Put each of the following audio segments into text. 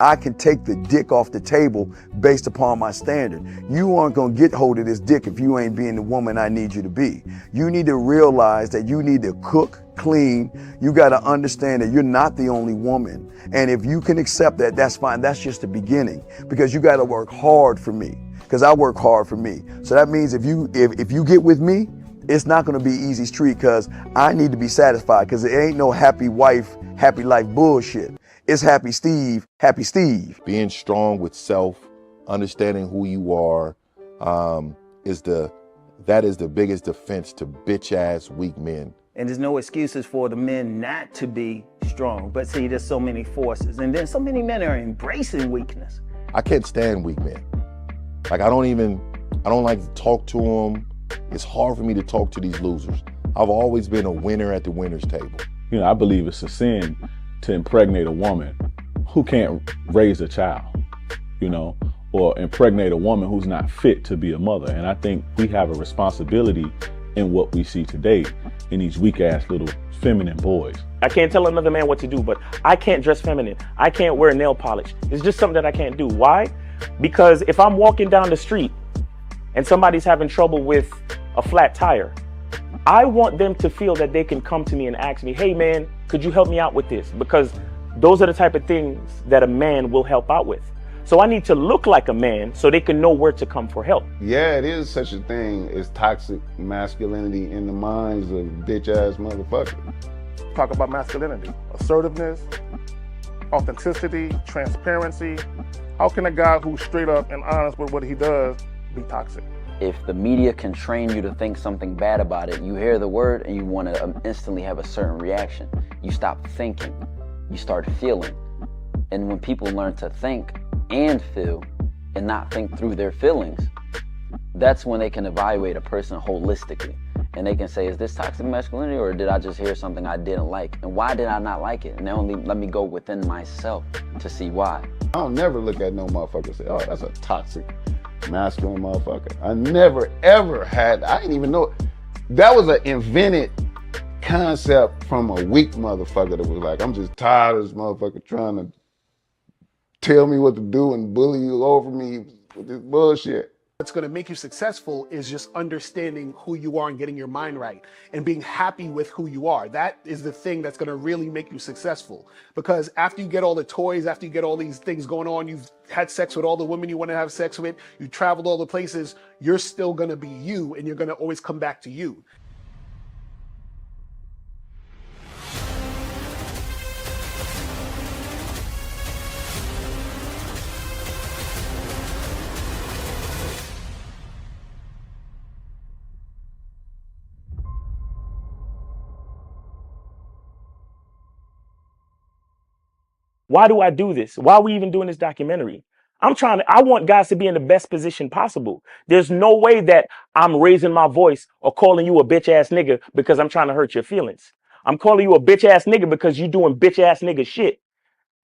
I can take the dick off the table based upon my standard. You aren't gonna get hold of this dick if you ain't being the woman I need you to be. You need to realize that you need to cook, clean. You gotta understand that you're not the only woman. And if you can accept that, that's fine. That's just the beginning, because you gotta work hard for me, because I work hard for me. So that means if you get with me, it's not gonna be easy street, because I need to be satisfied, because it ain't no happy wife, happy life bullshit. It's happy Steve, happy Steve. Being strong with self, understanding who you are, is the biggest defense to bitch ass weak men. And there's no excuses for the men not to be strong. But see, there's so many forces, and then so many men are embracing weakness. I can't stand weak men. Like I don't like to talk to them. It's hard for me to talk to these losers. I've always been a winner at the winner's table. You know, I believe it's a sin to impregnate a woman who can't raise a child, you know, or impregnate a woman who's not fit to be a mother. And I think we have a responsibility in what we see today in these weak ass little feminine boys. I can't tell another man what to do, but I can't dress feminine. I can't wear nail polish. It's just something that I can't do. Why? Because if I'm walking down the street and somebody's having trouble with a flat tire, I want them to feel that they can come to me and ask me, hey man, could you help me out with this? Because those are the type of things that a man will help out with. So I need to look like a man so they can know where to come for help. Yeah, it is such a thing as toxic masculinity in the minds of bitch ass motherfuckers. Talk about masculinity, assertiveness, authenticity, transparency. How can a guy who's straight up and honest with what he does be toxic? If the media can train you to think something bad about it, you hear the word and you want to instantly have a certain reaction. You stop thinking, you start feeling. And when people learn to think and feel and not think through their feelings, that's when they can evaluate a person holistically. And they can say, is this toxic masculinity, or did I just hear something I didn't like? And why did I not like it? And only let me go within myself to see why. I don't never look at no motherfucker and say, oh, that's a toxic masculine motherfucker. I never ever had, I didn't even know. That was an invented concept from a weak motherfucker that was like, I'm just tired of this motherfucker trying to tell me what to do and bully you over me with this bullshit. What's going to make you successful is just understanding who you are and getting your mind right and being happy with who you are. That is the thing that's going to really make you successful. Because after you get all the toys, after you get all these things going on, you've had sex with all the women you want to have sex with, you traveled all the places, you're still going to be you, and you're going to always come back to you. Why do I do this? Why are we even doing this documentary? I want guys to be in the best position possible. There's no way that I'm raising my voice or calling you a bitch ass nigga because I'm trying to hurt your feelings. I'm calling you a bitch ass nigga because you're doing bitch ass nigga shit.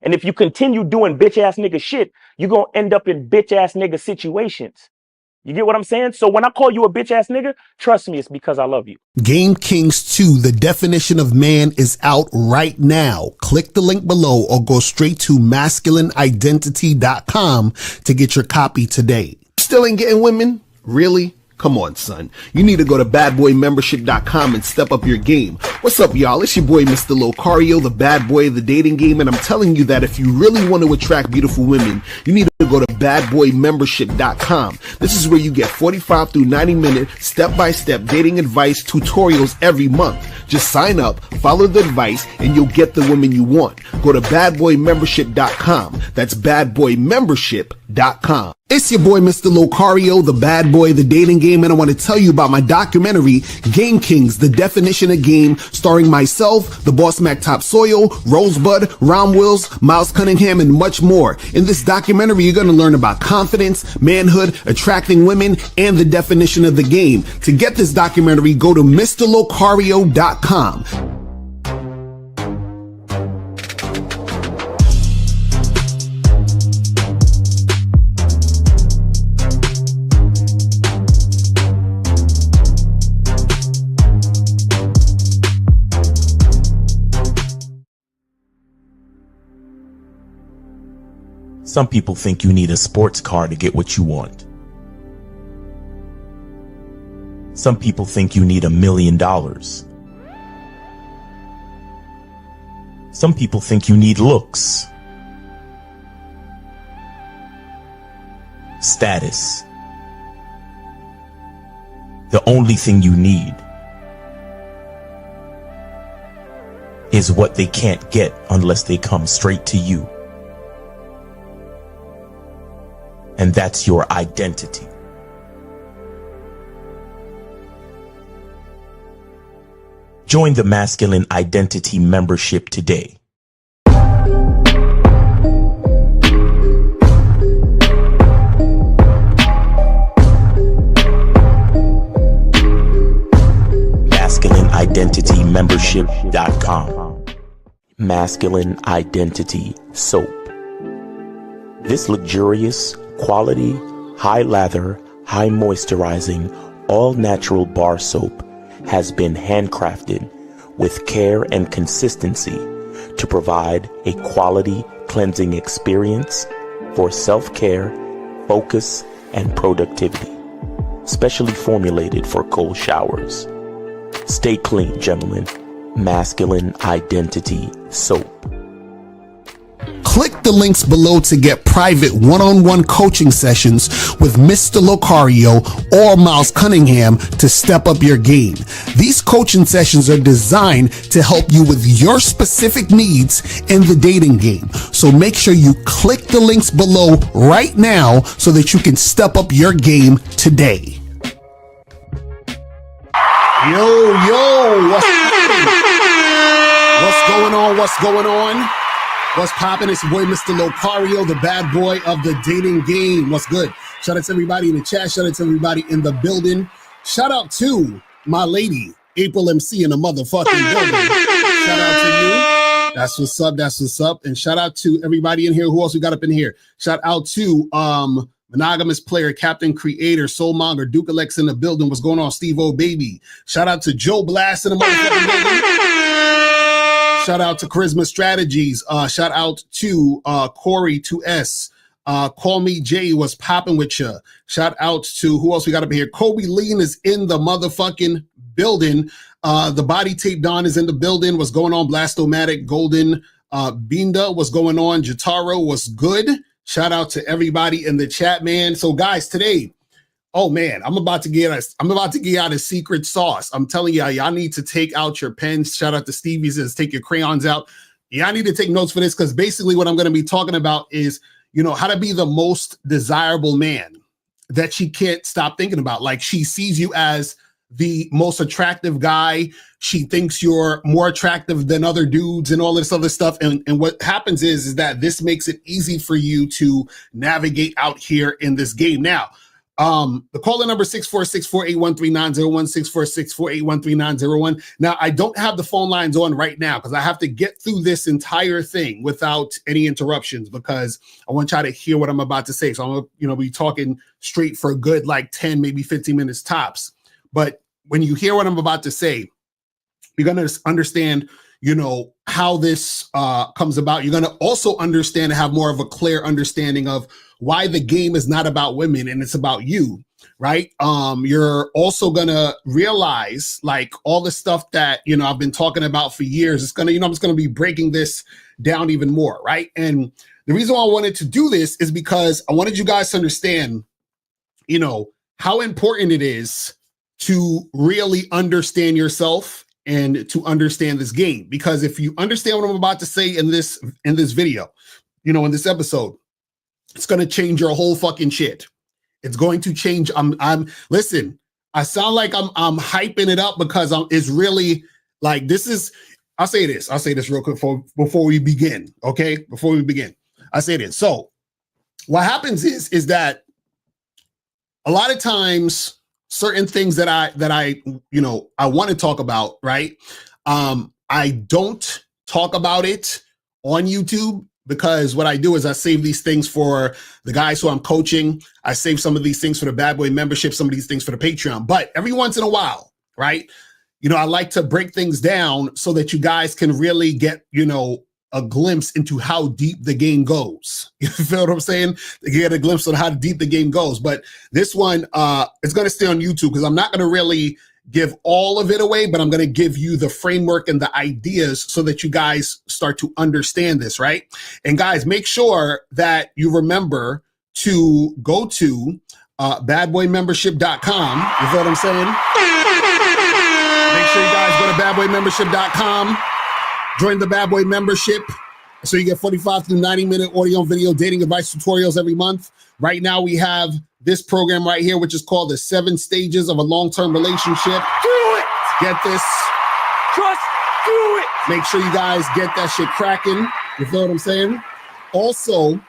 And if you continue doing bitch ass nigga shit, you're going to end up in bitch ass nigga situations. You get what I'm saying? So when I call you a bitch ass nigga, trust me, it's because I love you. Game Kings 2, the definition of man, is out right now. Click the link below or go straight to masculineidentity.com to get your copy today. Still ain't getting women? Really? Come on, son. You need to go to badboymembership.com and step up your game. What's up, y'all? It's your boy, Mr. Locario, the bad boy of the dating game, and I'm telling you that if you really want to attract beautiful women, you need to go to badboymembership.com. This is where you get 45 through 90-minute step-by-step dating advice tutorials every month. Just sign up, follow the advice, and you'll get the women you want. Go to badboymembership.com. That's badboymembership.com. It's your boy, Mr. Locario, the bad boy of the dating game, and I want to tell you about my documentary, Game Kings, the definition of game, starring myself, the Boss Mac Top Soil, Rosebud, Ron Wills, Miles Cunningham, and much more. In this documentary, you're going to learn about confidence, manhood, attracting women, and the definition of the game. To get this documentary, go to MrLocario.com. Some people think you need a sports car to get what you want. Some people think you need $1 million. Some people think you need looks, status. The only thing you need is what they can't get unless they come straight to you. And that's your identity. Join the Masculine Identity membership today. MasculineIdentityMembership.com. Masculine Identity Soap. This luxurious, quality, high lather, high moisturizing, all natural bar soap has been handcrafted with care and consistency to provide a quality cleansing experience for self-care, focus, and productivity. Specially formulated for cold showers. Stay clean, gentlemen. Masculine Identity Soap. Click the links below to get private one-on-one coaching sessions with Mr. Locario or Miles Cunningham to step up your game. These coaching sessions are designed to help you with your specific needs in the dating game. So make sure you click the links below right now so that you can step up your game today. Yo, what's going on? What's going on? What's poppin'? It's your boy, Mr. Locario, the bad boy of the dating game. What's good? Shout out to everybody in the chat. Shout out to everybody in the building. Shout out to my lady, April MC in the motherfucking building. Shout out to you. That's what's up. That's what's up. And shout out to everybody in here. Who else we got up in here? Shout out to Monogamous Player, Captain Creator, Soulmonger, Duke Alex in the building. What's going on? Steve O Baby. Shout out to Joe Blast in the motherfucking building. Shout out to Charisma Strategies. Shout out to Corey 2S. Call Me Jay, was popping with you. Shout out to who else we got up here? Kobe Lean is in the motherfucking building. The Body Tape Don is in the building. What's going on? Blastomatic, Golden, Binda, what's going on? Jataro, what's good? Shout out to everybody in the chat, man. So guys, today, oh man, I'm about to get out a secret sauce. I'm telling y'all need to take out your pens. Shout out to Stevie says take your crayons out. Y'all need to take notes for this because basically what I'm going to be talking about is, how to be the most desirable man that she can't stop thinking about. Like she sees you as the most attractive guy. She thinks you're more attractive than other dudes and all this other stuff. And what happens is that this makes it easy for you to navigate out here in this game. Now, the caller number 646-481-3901, 646-481-3901. Now, I don't have the phone lines on right now because I have to get through this entire thing without any interruptions because I want y'all to hear what I'm about to say. So I'm going to, be talking straight for a good, 10, maybe 15 minutes tops. But when you hear what I'm about to say, you're going to understand, how this comes about. You're going to also understand and have more of a clear understanding of why the game is not about women and it's about you, right? You're also going to realize all the stuff that, I've been talking about for years. It's going to, I'm just going to be breaking this down even more, right? And the reason why I wanted to do this is because I wanted you guys to understand, how important it is to really understand yourself and to understand this game. Because if you understand what I'm about to say in this video, in this episode, it's going to change your whole fucking shit. It's going to change. Listen, I sound like I'm hyping it up because it's really this is, I'll say this real quick before we begin. Okay. Before we begin, I say this. So what happens is that a lot of times certain things that I want to talk about, right? I don't talk about it on YouTube because what I do is I save these things for the guys who I'm coaching. I save some of these things for the Bad Boy membership, some of these things for the Patreon. But every once in a while, right? I like to break things down so that you guys can really get, a glimpse into how deep the game goes. You feel what I'm saying? You get a glimpse on how deep the game goes. But this one is going to stay on YouTube because I'm not going to really give all of it away, but I'm going to give you the framework and the ideas so that you guys start to understand this, right? And guys, make sure that you remember to go to badboymembership.com. You feel what I'm saying? Make sure you guys go to badboymembership.com. Join the Bad Boy membership so you get 45 to 90-minute audio and video dating advice tutorials every month. Right now we have this program right here, which is called the 7 Stages of a Long-Term Relationship. Do it. Get this. Just do it. Make sure you guys get that shit cracking. You feel what I'm saying? Also,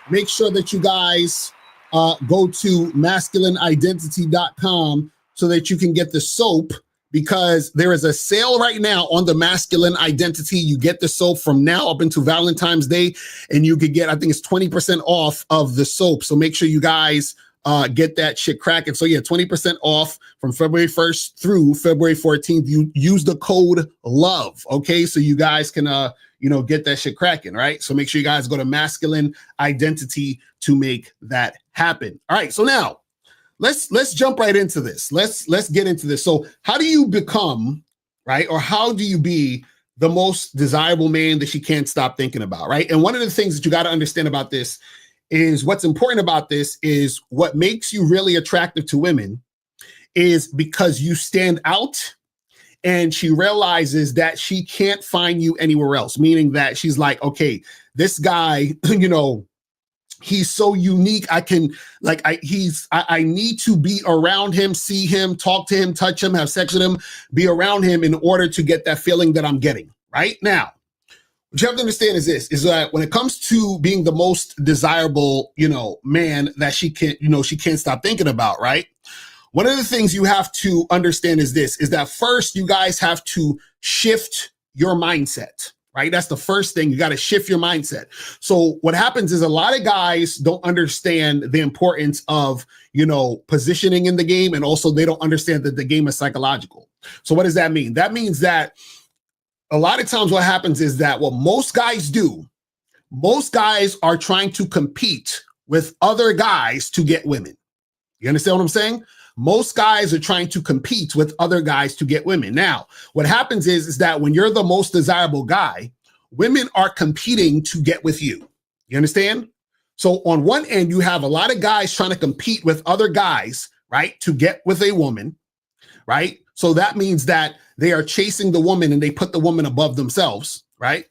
make sure that you guys go to masculineidentity.com so that you can get the soap, because there is a sale right now on the Masculine Identity. You get the soap from now up until Valentine's Day, and you could get, I think it's 20% off of the soap. So make sure you guys get that shit cracking. So yeah, 20% off from February 1st through February 14th. You use the code LOVE, okay? So you guys can, get that shit cracking, right? So make sure you guys go to Masculine Identity to make that happen. All right, so now, let's jump right into this. Let's get into this. So how do you become, right? Or how do you be the most desirable man that she can't stop thinking about, right? And one of the things that you got to understand about this is what's important about this is what makes you really attractive to women is because you stand out, and she realizes that she can't find you anywhere else, meaning that she's like, okay, this guy, he's so unique. I need to be around him, see him, talk to him, touch him, have sex with him, be around him in order to get that feeling that I'm getting right now. What you have to understand is this, is that when it comes to being the most desirable, man that she can't stop thinking about, right? One of the things you have to understand is this, is that first you guys have to shift your mindset. Right? That's the first thing. You got to shift your mindset. So what happens is a lot of guys don't understand the importance of, positioning in the game. And also they don't understand that the game is psychological. So what does that mean? That means that a lot of times what happens is that what most guys do, most guys are trying to compete with other guys to get women. You understand what I'm saying? Most guys are trying to compete with other guys to get women. Now, what happens is that when you're the most desirable guy, women are competing to get with you. You understand? So on one end, you have a lot of guys trying to compete with other guys, right, to get with a woman, right? So that means that they are chasing the woman and they put the woman above themselves, right?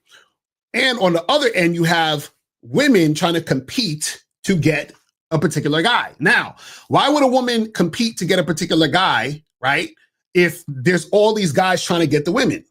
And on the other end, you have women trying to compete to get a particular guy. Now, why would a woman compete to get a particular guy, right? If there's all these guys trying to get the women.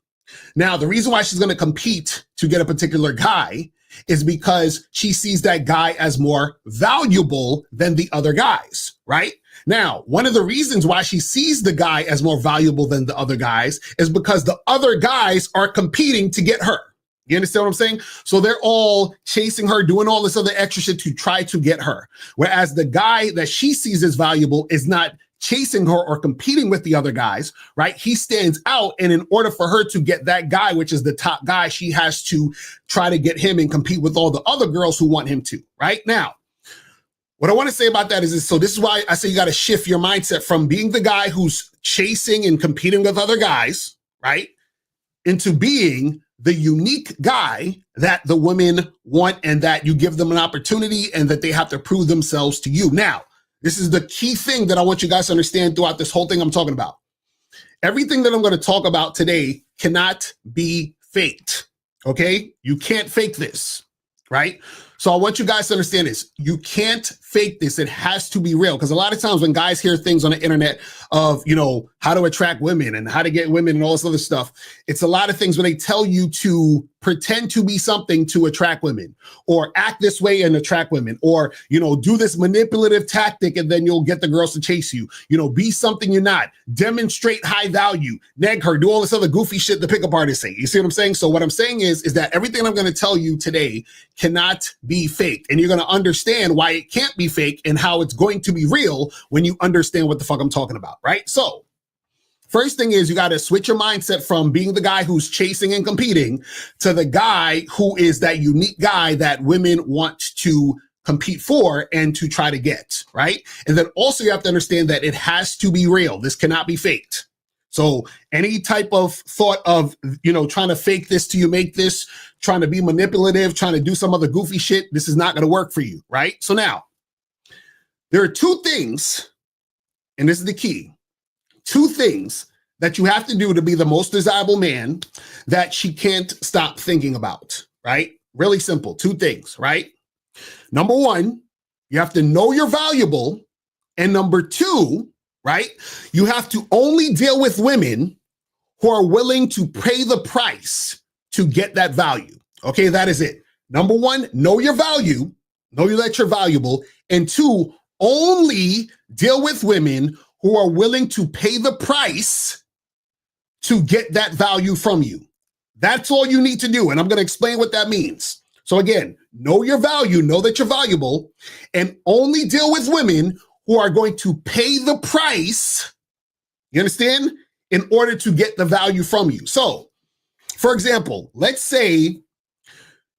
Now, the reason why she's going to compete to get a particular guy is because she sees that guy as more valuable than the other guys, right? Now, one of the reasons why she sees the guy as more valuable than the other guys is because the other guys are competing to get her. You understand what I'm saying? So they're all chasing her, doing all this other extra shit to try to get her. Whereas the guy that she sees as valuable is not chasing her or competing with the other guys, right? He stands out. And in order for her to get that guy, which is the top guy, she has to try to get him and compete with all the other girls who want him to, right? Now, what I want to say about that is this. So this is why I say you got to shift your mindset from being the guy who's chasing and competing with other guys, right? Into being the unique guy that the women want and that you give them an opportunity and that they have to prove themselves to you. Now, this is the key thing that I want you guys to understand throughout this whole thing I'm talking about. Everything that I'm going to talk about today cannot be faked, okay? You can't fake this, right? So I want you guys to understand this. You can't fake this. It has to be real. Because a lot of times when guys hear things on the internet of, how to attract women and how to get women and all this other stuff, it's a lot of things where they tell you to pretend to be something to attract women, or act this way and attract women, or, do this manipulative tactic and then you'll get the girls to chase you. Be something you're not. Demonstrate high value. Neg her. Do all this other goofy shit the pickup artists say. You see what I'm saying? So what I'm saying is that everything I'm going to tell you today cannot be faked. And you're going to understand why it can't be fake and how it's going to be real when you understand what the fuck I'm talking about, right? So First thing is you got to switch your mindset from being the guy who's chasing and competing to the guy who is that unique guy that women want to compete for and to try to get, right? And then also you have to understand that it has to be real. This cannot be faked. So any type of thought of, trying to fake this till you make this, trying to be manipulative, trying to do some other goofy shit, this is not going to work for you, right? So now, there are two things, and this is the key, two things that you have to do to be the most desirable man that she can't stop thinking about, right? Really simple, two things, right? Number one, you have to know you're valuable. And number two, right, you have to only deal with women who are willing to pay the price to get that value. Okay, that is it. Number one, know your value, know that you're valuable. And two, only deal with women who are willing to pay the price to get that value from you. That's all you need to do. And I'm going to explain what that means. So again, know your value, know that you're valuable, and only deal with women who are going to pay the price, you understand, in order to get the value from you. So, for example, let's say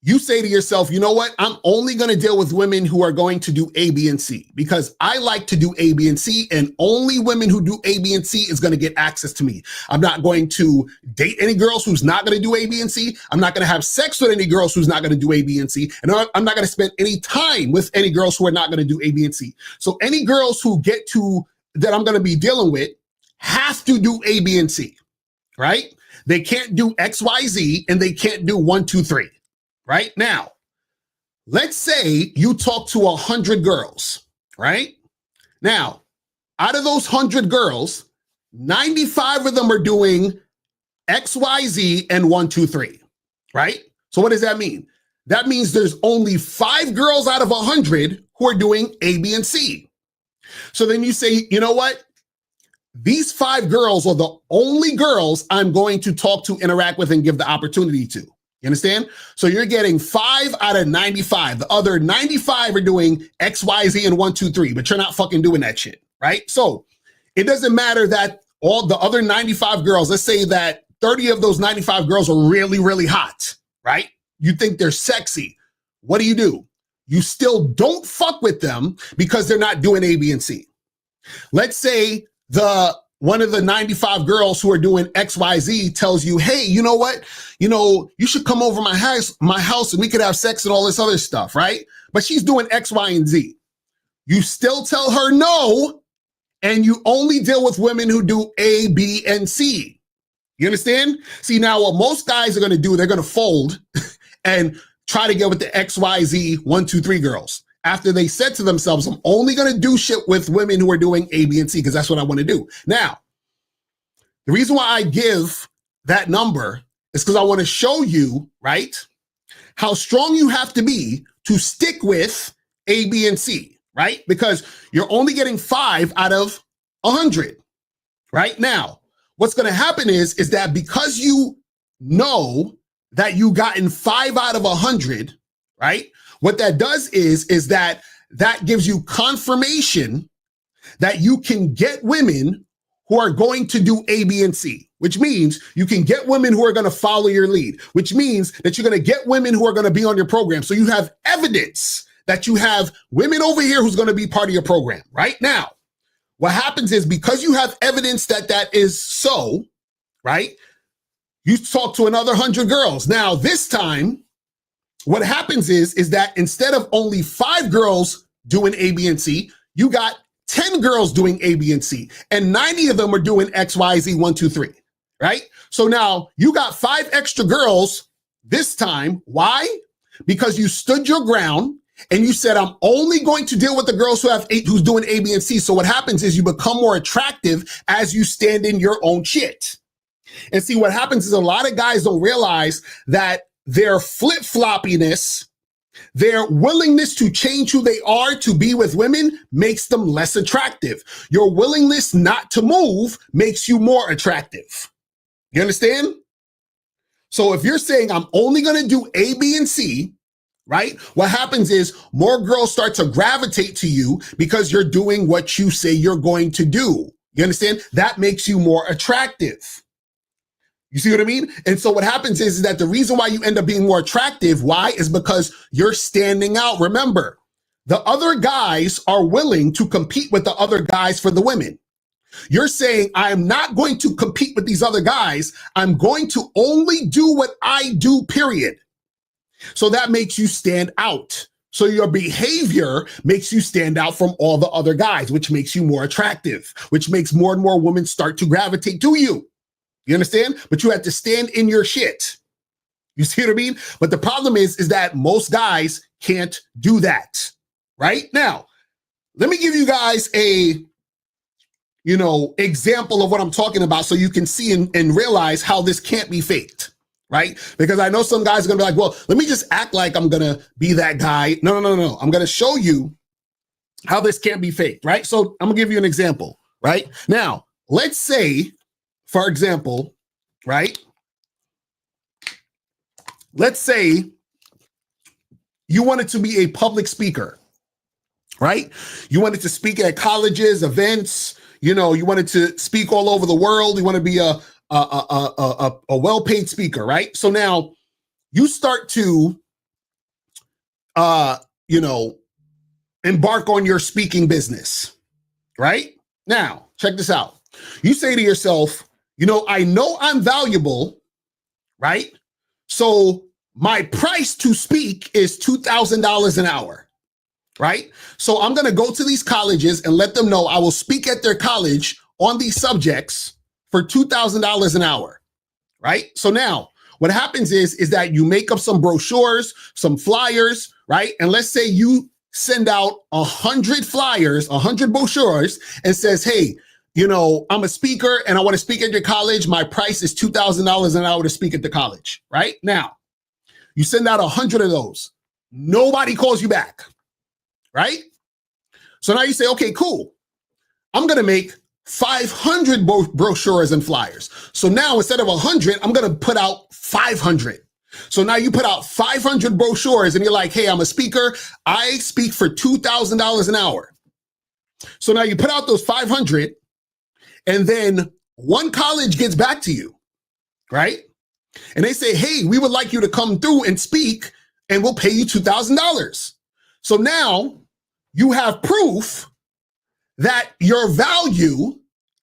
you say to yourself, you know what? I'm only going to deal with women who are going to do A, B, and C because I like to do A, B, and C, and only women who do A, B, and C is going to get access to me. I'm not going to date any girls who's not going to do A, B, and C. I'm not going to have sex with any girls who's not going to do A, B, and C. And I'm not going to spend any time with any girls who are not going to do A, B, and C. So any girls who get to that I'm going to be dealing with have to do A, B, and C, right? They can't do X, Y, Z, and they can't do 1, 2, 3. Right now, let's say you talk to 100 girls, right? Now, out of those 100 girls, 95 of them are doing X, Y, Z, and 1, 2, 3, right? So what does that mean? That means there's only 5 girls out of 100 who are doing A, B, and C. So then you say, you know what? These 5 girls are the only girls I'm going to talk to, interact with, and give the opportunity to. You understand? So you're getting 5 out of 95. The other 95 are doing X, Y, Z, and 1, 2, 3, but you're not fucking doing that shit, right? So it doesn't matter that all the other 95 girls, let's say that 30 of those 95 girls are really, really hot, right? You think they're sexy. What do? You still don't fuck with them because they're not doing A, B, and C. Let's say one of the 95 girls who are doing X, Y, Z tells you, hey, you know what? You should come over my house and we could have sex and all this other stuff, right? But she's doing X, Y, and Z. You still tell her no, and you only deal with women who do A, B, and C. You understand? See, now what most guys are going to do, they're going to fold and try to get with the X, Y, Z, 1, 2, 3 girls. After they said to themselves, I'm only going to do shit with women who are doing A, B, and C because that's what I want to do. Now, the reason why I give that number is because I want to show you, right, how strong you have to be to stick with A, B, and C, right? Because you're only getting 5 out of 100, right? Now, what's going to happen is that because you know that you gotten 5 out of 100, right? What that does is that gives you confirmation that you can get women who are going to do A, B, and C, which means you can get women who are going to follow your lead, which means that you're going to get women who are going to be on your program. So you have evidence that you have women over here who's going to be part of your program. Right now, what happens is because you have evidence that is so, right? You talk to another 100 girls. Now, this time, what happens is that instead of only 5 girls doing A, B, and C, you got 10 girls doing A, B, and C, and 90 of them are doing X, Y, Z, 1, 2, 3, right? So now you got 5 extra girls this time. Why? Because you stood your ground and you said, I'm only going to deal with the girls who's doing A, B, and C. So what happens is you become more attractive as you stand in your own shit. And see, what happens is a lot of guys don't realize that their flip-floppiness, their willingness to change who they are to be with women makes them less attractive. Your willingness not to move makes you more attractive. You understand? So if you're saying I'm only going to do A, B, and C, right? What happens is more girls start to gravitate to you because you're doing what you say you're going to do. You understand? That makes you more attractive. You see what I mean? And so what happens is that the reason why you end up being more attractive, why? Is because you're standing out. Remember, the other guys are willing to compete with the other guys for the women. You're saying, I'm not going to compete with these other guys. I'm going to only do what I do, period. So that makes you stand out. So your behavior makes you stand out from all the other guys, which makes you more attractive, which makes more and more women start to gravitate to you. You understand? But you have to stand in your shit. You see what I mean? But the problem is that most guys can't do that. Right? Now, let me give you guys a, example of what I'm talking about so you can see and realize how this can't be faked. Right? Because I know some guys are going to be like, well, let me just act like I'm going to be that guy. No. I'm going to show you how this can't be faked. Right? So I'm going to give you an example. Right? Now, let's say, for example, right? Let's say you wanted to be a public speaker, right? You wanted to speak at colleges, events, you wanted to speak all over the world. You want to be a well-paid speaker, right? So now you start to, embark on your speaking business, right? Now, check this out. You say to yourself, I know I'm valuable, right? So my price to speak is $2,000 an hour, right? So I'm going to go to these colleges and let them know I will speak at their college on these subjects for $2,000 an hour, right? So now what happens is that you make up some brochures, some flyers, right? And let's say you send out 100 flyers, 100 brochures and says, hey, I'm a speaker and I want to speak at your college. My price is $2,000 an hour to speak at the college, right? Now, you send out 100 of those. Nobody calls you back, right? So now you say, okay, cool. I'm going to make 500 brochures and flyers. So now instead of 100, I'm going to put out 500. So now you put out 500 brochures and you're like, hey, I'm a speaker. I speak for $2,000 an hour. So now you put out those 500 and then one college gets back to you, right? And they say, hey, we would like you to come through and speak and we'll pay you $2,000. So now you have proof that your value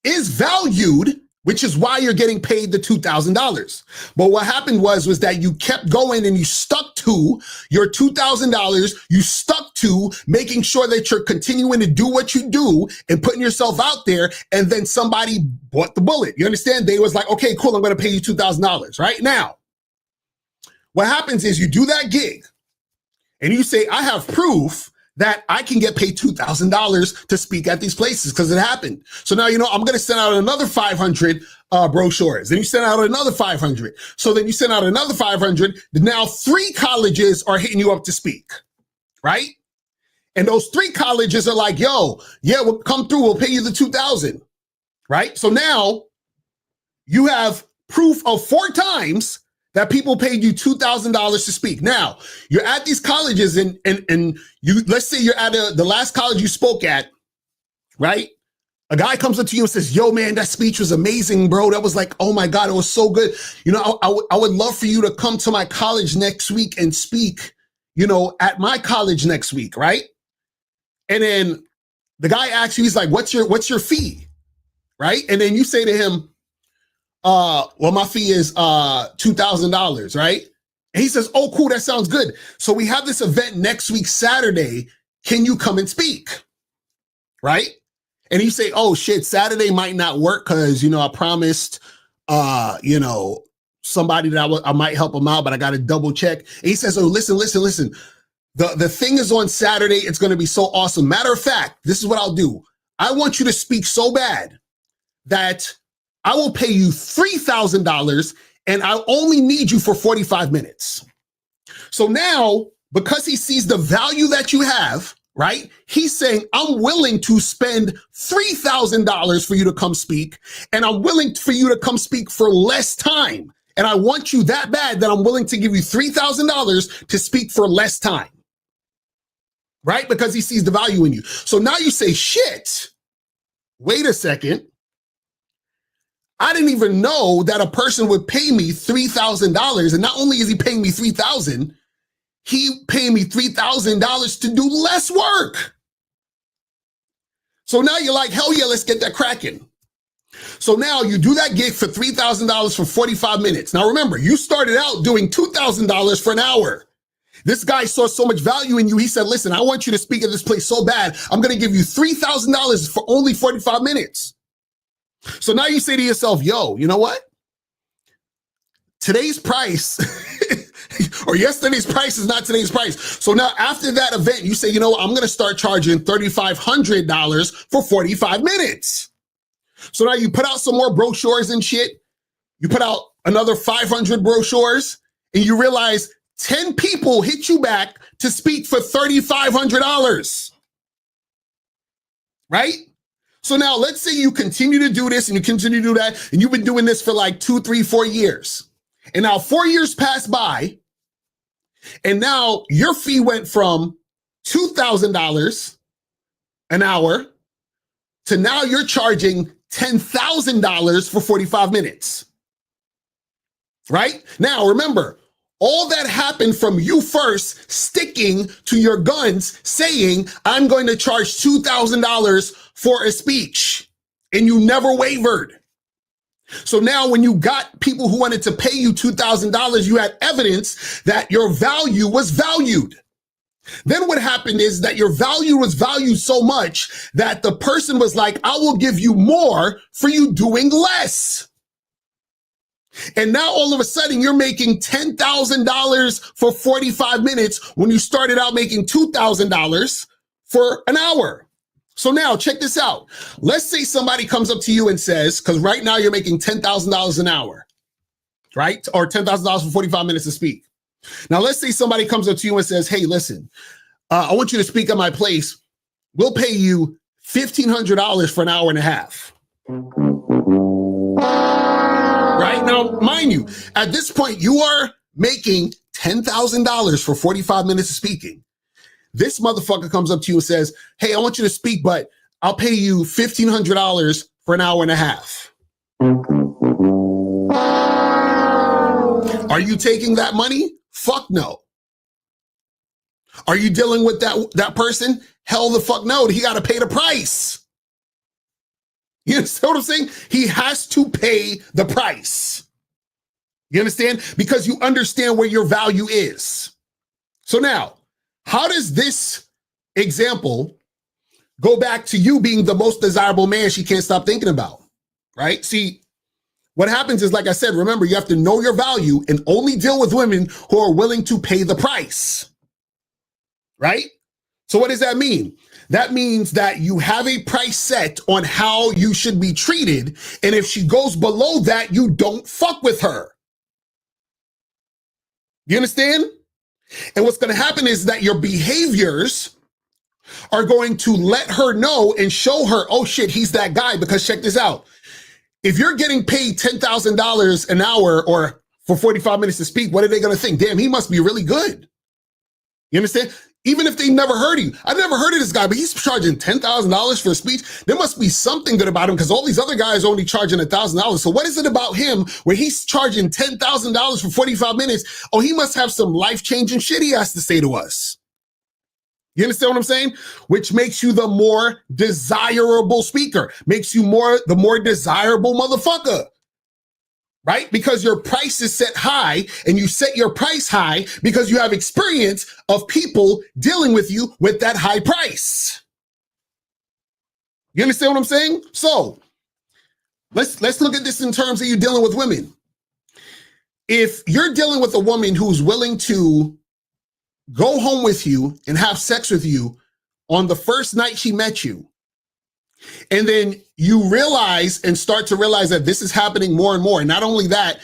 is valued, which is why you're getting paid the $2,000. But what happened was that you kept going and you stuck to your $2,000. You stuck to making sure that you're continuing to do what you do and putting yourself out there. And then somebody bought the bullet. You understand? They was like, okay, cool. I'm going to pay you $2,000 right now. What happens is you do that gig and you say, I have proof that I can get paid $2,000 to speak at these places because it happened. So now, I'm going to send out another 500 brochures. Then you send out another 500. So then you send out another 500. Now 3 colleges are hitting you up to speak, right? And those 3 colleges are like, yo, yeah, we'll come through. We'll pay you the 2,000, right? So now you have proof of 4 times that people paid you $2,000 to speak. Now, you're at these colleges and you, let's say you're at the last college you spoke at, right? A guy comes up to you and says, yo, man, that speech was amazing, bro. That was like, oh my God, it was so good. I would love for you to come to my college next week and speak, at my college next week, right? And then the guy asks you, he's like, what's your fee, right? And then you say to him, well, my fee is $2,000, right? And he says, oh, cool, that sounds good. So we have this event next week, Saturday. Can you come and speak? Right? And you say, oh shit, Saturday might not work because, I promised, somebody that I might help him out, but I got to double check. And he says, oh, listen. The thing is on Saturday. It's going to be so awesome. Matter of fact, this is what I'll do. I want you to speak so bad that I will pay you $3,000 and I'll only need you for 45 minutes. So now, because he sees the value that you have, right? He's saying, I'm willing to spend $3,000 for you to come speak, and I'm willing for you to come speak for less time. And I want you that bad that I'm willing to give you $3,000 to speak for less time, right? Because he sees the value in you. So now you say, shit, wait a second. I didn't even know that a person would pay me $3,000. And not only is he paying me $3,000, he paid me $3,000 to do less work. So now you're like, hell yeah, let's get that cracking. So now you do that gig for $3,000 for 45 minutes. Now remember, you started out doing $2,000 for an hour. This guy saw so much value in you. He said, listen, I want you to speak at this place so bad. I'm going to give you $3,000 for only 45 minutes. So now you say to yourself, yo, you know what? Today's price or yesterday's price is not today's price. So now after that event, you say, you know what? I'm going to start charging $3,500 for 45 minutes. So now you put out some more brochures and shit. You put out another 500 brochures and you realize 10 people hit you back to speak for $3,500. Right? So now let's say you continue to do this and you continue to do that, and you've been doing this for like 2, 3, 4 years. And now 4 years pass by, and now your fee went from $2,000 an hour to now you're charging $10,000 for 45 minutes. Right? Now remember, all that happened from you first sticking to your guns saying, I'm going to charge $2,000 for a speech, and you never wavered. So now when you got people who wanted to pay you $2,000, you had evidence that your value was valued. Then what happened is that your value was valued so much that the person was like, I will give you more for you doing less. And now all of a sudden you're making $10,000 for 45 minutes when you started out making $2,000 for an hour. So now check this out. Let's say somebody comes up to you and says, because right now you're making $10,000 an hour, right? Or $10,000 for 45 minutes to speak. Now let's say somebody comes up to you and says, hey, listen, I want you to speak at my place. We'll pay you $1,500 for an hour and a half. Right? Now, mind you, at this point, you are making $10,000 for 45 minutes of speaking. This motherfucker comes up to you and says, hey, I want you to speak, but I'll pay you $1,500 for an hour and a half. Are you taking that money? Fuck no. Are you dealing with that person? Hell the fuck no. He got to pay the price. You understand what I'm saying? He has to pay the price. You understand? Because you understand where your value is. So now, how does this example go back to you being the most desirable man she can't stop thinking about? Right? See, what happens is, like I said, remember, you have to know your value and only deal with women who are willing to pay the price. Right? So what does that mean? That means that you have a price set on how you should be treated. And if she goes below that, you don't fuck with her. You understand? And what's going to happen is that your behaviors are going to let her know and show her, oh shit, he's that guy. Because check this out. If you're getting paid $10,000 an hour or for 45 minutes to speak, what are they going to think? Damn, he must be really good. You understand? Even if they never heard of you. I've never heard of this guy, but he's charging $10,000 for a speech. There must be something good about him because all these other guys are only charging $1,000. So what is it about him where he's charging $10,000 for 45 minutes? Oh, he must have some life-changing shit he has to say to us. You understand what I'm saying? Which makes you the more desirable speaker, makes you the more desirable motherfucker. Right? Because your price is set high, and you set your price high because you have experience of people dealing with you with that high price. You understand what I'm saying? So let's look at this in terms of you dealing with women. If you're dealing with a woman who's willing to go home with you and have sex with you on the first night she met you, and then you realize and start to realize that this is happening more and more. And not only that,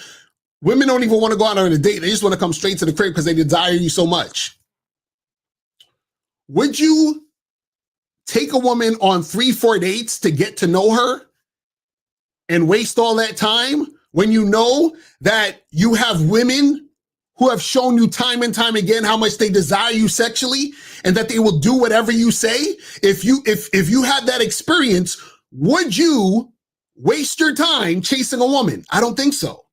women don't even want to go out on a date. They just want to come straight to the crib because they desire you so much. Would you take a woman on 3-4 dates to get to know her and waste all that time when you know that you have women who have shown you time and time again how much they desire you sexually and that they will do whatever you say? If you had that experience, would you waste your time chasing a woman? I don't think so.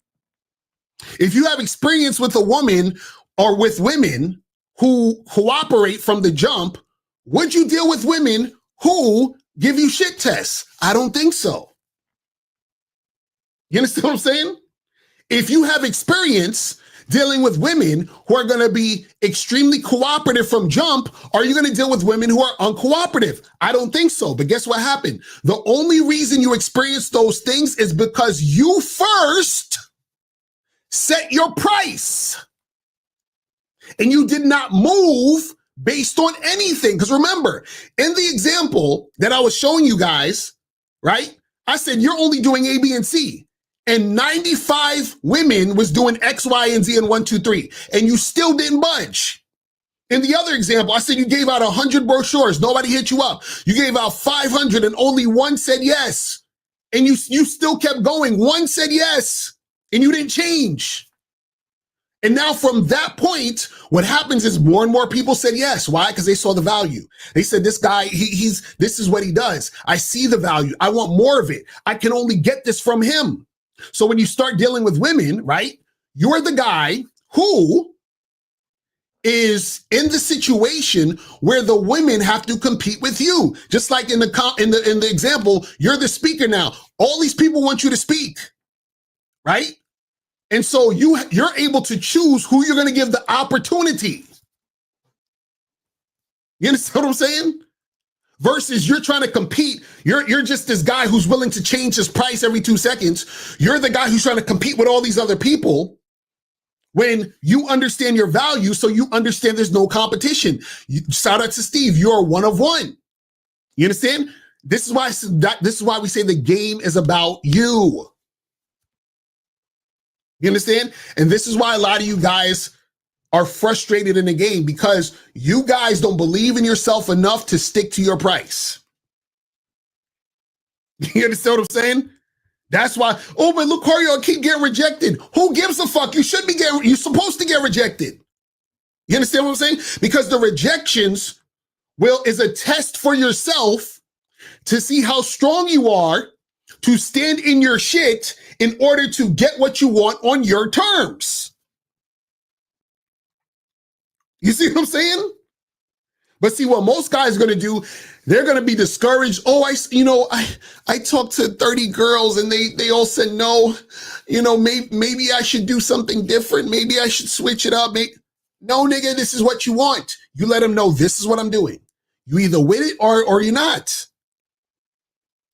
If you have experience with a woman or with women who cooperate from the jump, would you deal with women who give you shit tests? I don't think so. You understand what I'm saying? If you have experience dealing with women who are going to be extremely cooperative from jump, are you going to deal with women who are uncooperative? I don't think so. But guess what happened? The only reason you experience those things is because you first set your price and you did not move based on anything. Because remember, in the example that I was showing you guys, right? I said, you're only doing A, B, and C. And 95 women was doing X, Y, and Z and 1, 2, 3. And you still didn't budge. In the other example, I said you gave out 100 brochures. Nobody hit you up. You gave out 500 and only one said yes. And you still kept going. One said yes. And you didn't change. And now from that point, what happens is more and more people said yes. Why? Because they saw the value. They said, this guy, this is what he does. I see the value. I want more of it. I can only get this from him. So when you start dealing with women, right, you're the guy who is in the situation where the women have to compete with you. Just like in the example, you're the speaker now. All these people want you to speak, right? And so you're able to choose who you're going to give the opportunity. You understand what I'm saying? Versus you're trying to compete. You're just this guy who's willing to change his price every 2 seconds. You're the guy who's trying to compete with all these other people when you understand your value, so you understand there's no competition. Shout out to Steve. You're one of one. You understand? This is why we say the game is about you. You understand? And this is why a lot of you guys are frustrated in the game, because you guys don't believe in yourself enough to stick to your price. You understand what I'm saying? That's why, oh, but Locario, I keep getting rejected. Who gives a fuck? You're supposed to get rejected. You understand what I'm saying? Because the rejections is a test for yourself to see how strong you are to stand in your shit in order to get what you want on your terms. You see what I'm saying? But see, what most guys are going to do, they're going to be discouraged. Oh, I talked to 30 girls and they all said no. Maybe I should do something different. Maybe I should switch it up. No, nigga, this is what you want. You let them know this is what I'm doing. You either with it or you're not.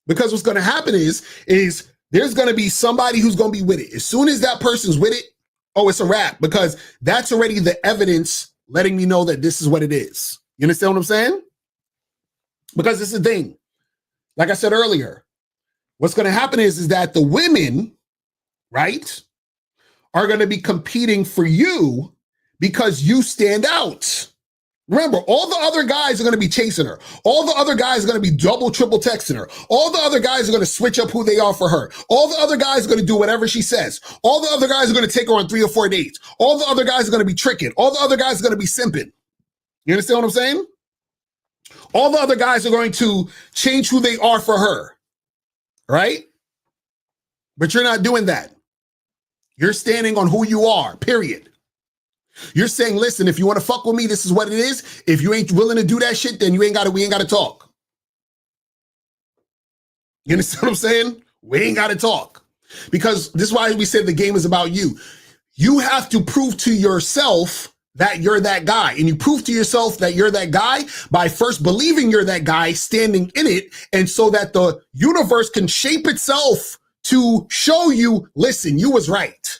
Because what's going to happen is there's going to be somebody who's going to be with it. As soon as that person's with it, oh, it's a wrap, because that's already the evidence letting me know that this is what it is. You understand what I'm saying? Because it's the thing. Like I said earlier, what's going to happen is that the women, right, are going to be competing for you because you stand out. Remember, all the other guys are going to be chasing her. All the other guys are going to be double, triple texting her. All the other guys are going to switch up who they are for her. All the other guys are going to do whatever she says. All the other guys are going to take her on 3 or 4 dates. All the other guys are going to be tricking. All the other guys are going to be simping. You understand what I'm saying? All the other guys are going to change who they are for her, right? But you're not doing that. You're standing on who you are, period. You're saying, listen, if you want to fuck with me, this is what it is. If you ain't willing to do that shit, then we ain't got to talk. You understand what I'm saying? We ain't got to talk. Because this is why we said the game is about you. You have to prove to yourself that you're that guy. And you prove to yourself that you're that guy by first believing you're that guy, standing in it, and so that the universe can shape itself to show you, listen, you was right.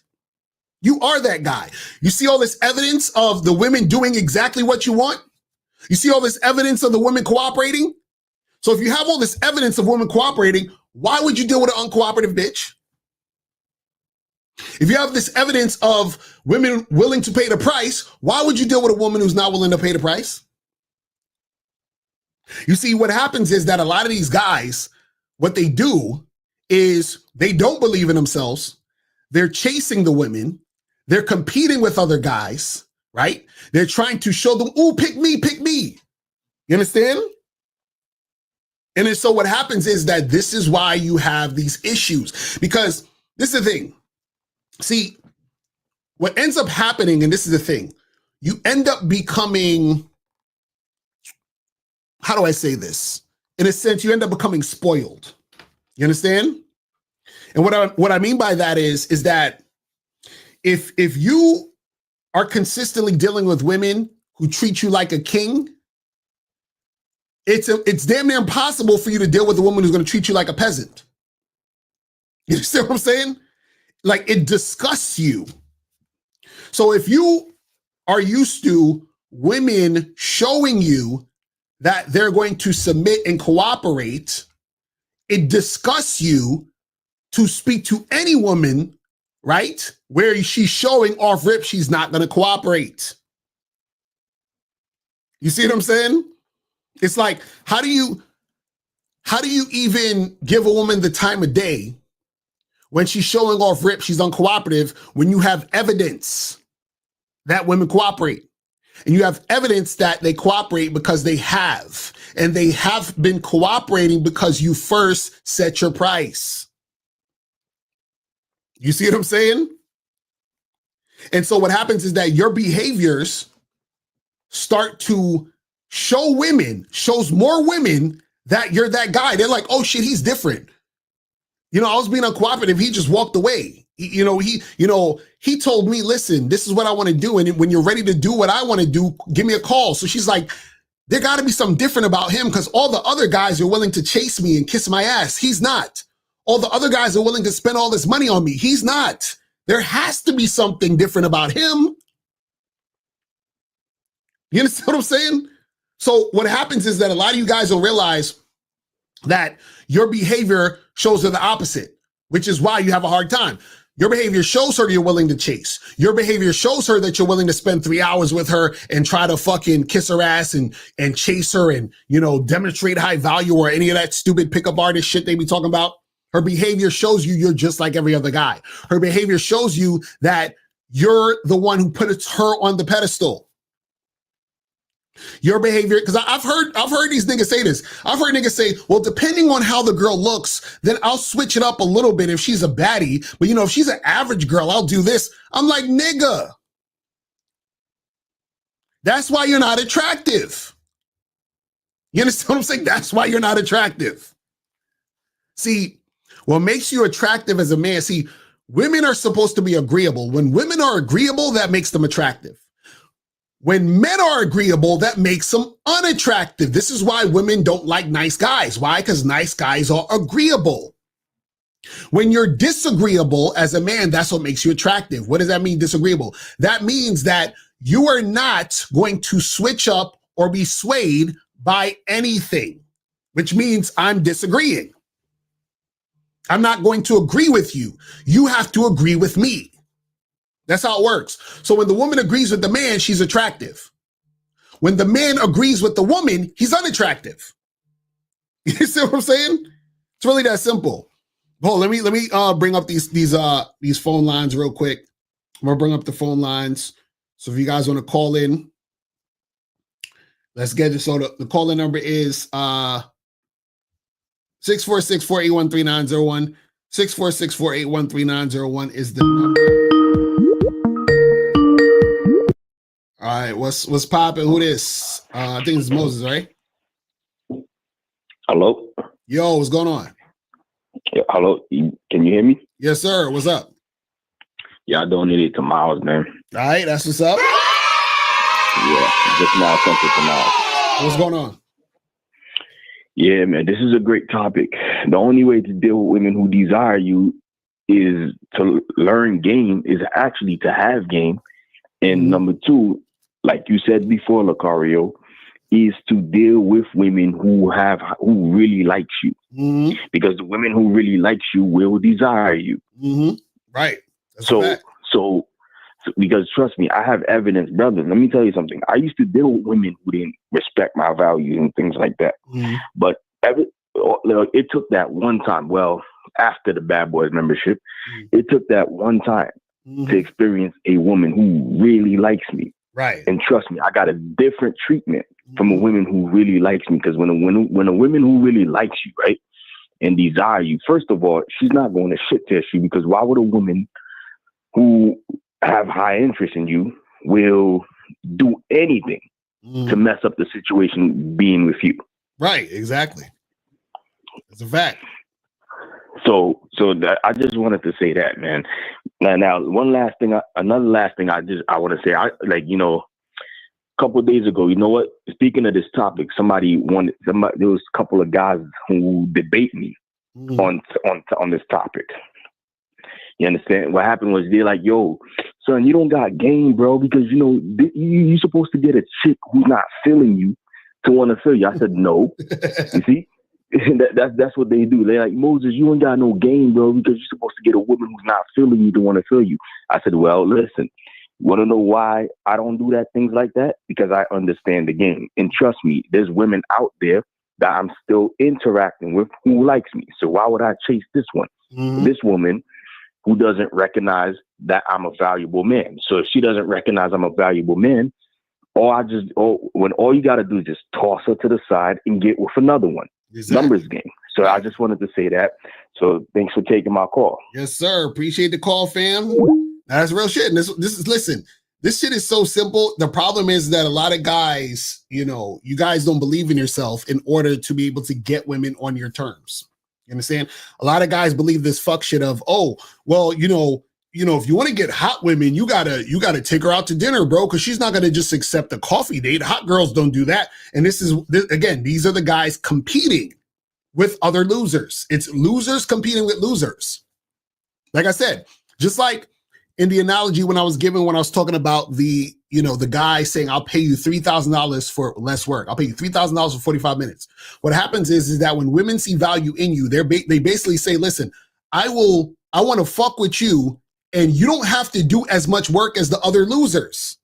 You are that guy. You see all this evidence of the women doing exactly what you want? You see all this evidence of the women cooperating? So if you have all this evidence of women cooperating, why would you deal with an uncooperative bitch? If you have this evidence of women willing to pay the price, why would you deal with a woman who's not willing to pay the price? You see, what happens is that a lot of these guys, what they do is they don't believe in themselves. They're chasing the women. They're competing with other guys, right? They're trying to show them, oh, pick me, pick me. You understand? And then so what happens is that this is why you have these issues, because this is the thing. See, what ends up happening, and this is the thing, you end up becoming, how do I say this? In a sense, you end up becoming spoiled. You understand? And what I mean by that is that if you are consistently dealing with women who treat you like a king, it's damn near impossible for you to deal with a woman who's going to treat you like a peasant. You understand what I'm saying? Like, it disgusts you. So if you are used to women showing you that they're going to submit and cooperate, it disgusts you to speak to any woman, right, where she's showing off rip she's not going to cooperate. You see what I'm saying? It's like, how do you even give a woman the time of day when she's showing off rip she's uncooperative, when you have evidence that women cooperate? And you have evidence that they cooperate because they have. And they have been cooperating because you first set your price. You see what I'm saying? And so what happens is that your behaviors start to shows more women that you're that guy. They're like, oh shit, he's different. You know, I was being uncooperative. He just walked away. He told me, listen, this is what I want to do. And when you're ready to do what I want to do, give me a call. So she's like, there got to be something different about him, because all the other guys are willing to chase me and kiss my ass. He's not. All the other guys are willing to spend all this money on me. He's not. There has to be something different about him. You understand what I'm saying? So what happens is that a lot of you guys don't realize that your behavior shows her the opposite, which is why you have a hard time. Your behavior shows her you're willing to chase. Your behavior shows her that you're willing to spend 3 hours with her and try to fucking kiss her ass and chase her and, demonstrate high value or any of that stupid pickup artist shit they be talking about. Her behavior shows you you're just like every other guy. Her behavior shows you that you're the one who puts her on the pedestal. Your behavior, because I've heard these niggas say this. I've heard niggas say, well, depending on how the girl looks, then I'll switch it up a little bit if she's a baddie. But if she's an average girl, I'll do this. I'm like, nigga, that's why you're not attractive. You understand what I'm saying? That's why you're not attractive. See, what makes you attractive as a man, women are supposed to be agreeable. When women are agreeable, that makes them attractive. When men are agreeable, that makes them unattractive. This is why women don't like nice guys. Why? Because nice guys are agreeable. When you're disagreeable as a man, that's what makes you attractive. What does that mean, disagreeable? That means that you are not going to switch up or be swayed by anything, which means I'm disagreeing. I'm not going to agree with you. You have to agree with me. That's how it works. So when the woman agrees with the man, she's attractive. When the man agrees with the woman, he's unattractive. You see what I'm saying? It's really that simple. Hold, let me bring up these phone lines real quick. I'm gonna bring up the phone lines. So if you guys want to call in, let's get it. So the call-in number is 646-481-3901. 646-481-3901 is the number. All right, what's popping? Who this? I think it's Moses, right? Hello. Yo, what's going on? Yeah, hello. Can you hear me? Yes, sir. What's up? Yeah, I donated to Miles, man. All right, that's what's up. Yeah, just now sent it to Miles. What's going on? Yeah, man, this is a great topic. The only way to deal with women who desire you is to learn game, is actually to have game. And number two, like you said before, Locario, is to deal with women who really likes you. Mm-hmm. Because the women who really likes you will desire you. Mm-hmm. Right. So because trust me, I have evidence, brother. Let me tell you something. I used to deal with women who didn't respect my values and things like that. Mm-hmm. But it took that one time. Well, after the Bad Boys membership, it took that one time to experience a woman who really likes me. Right. And trust me, I got a different treatment from a woman who really likes me. Because when a woman who really likes you, right, and desire you, first of all, she's not going to shit test you, because why would a woman who have high interest in you will do anything to mess up the situation being with you? Right. Exactly. It's a fact. So that, I just wanted to say that, man. Now, another last thing I want to say, a couple of days ago, you know what? Speaking of this topic, there was a couple of guys who debate me on this topic. You understand? What happened was they're like, "Yo, son, you don't got game, bro, because you're supposed to get a chick who's not feeling you to want to feel you." I said, "No." You see? That's what they do. They're like, "Moses, you ain't got no game, bro, because you're supposed to get a woman who's not feeling you to want to feel you." I said, "Well, listen, you want to know why I don't do things like that? Because I understand the game. And trust me, there's women out there that I'm still interacting with who likes me. So why would I chase this one? This woman who doesn't recognize that I'm a valuable man. So if she doesn't recognize I'm a valuable man, when all you got to do is just toss her to the side and get with another one." Exactly. Numbers game. So I just wanted to say that. So thanks for taking my call. Yes, sir. Appreciate the call, fam. That's real shit. And listen, this shit is so simple. The problem is that a lot of guys, you guys don't believe in yourself in order to be able to get women on your terms. You understand? A lot of guys believe this fuck shit of, oh, well, if you want to get hot women, you gotta take her out to dinner, bro, because she's not gonna just accept a coffee date. Hot girls don't do that. And again, these are the guys competing with other losers. It's losers competing with losers. Like I said, just like in the analogy when I was talking about the guy saying, "I'll pay you $3,000 for less work. I'll pay you $3,000 for 45 minutes." What happens is that when women see value in you, they basically say, "Listen, I want to fuck with you, and you don't have to do as much work as the other losers.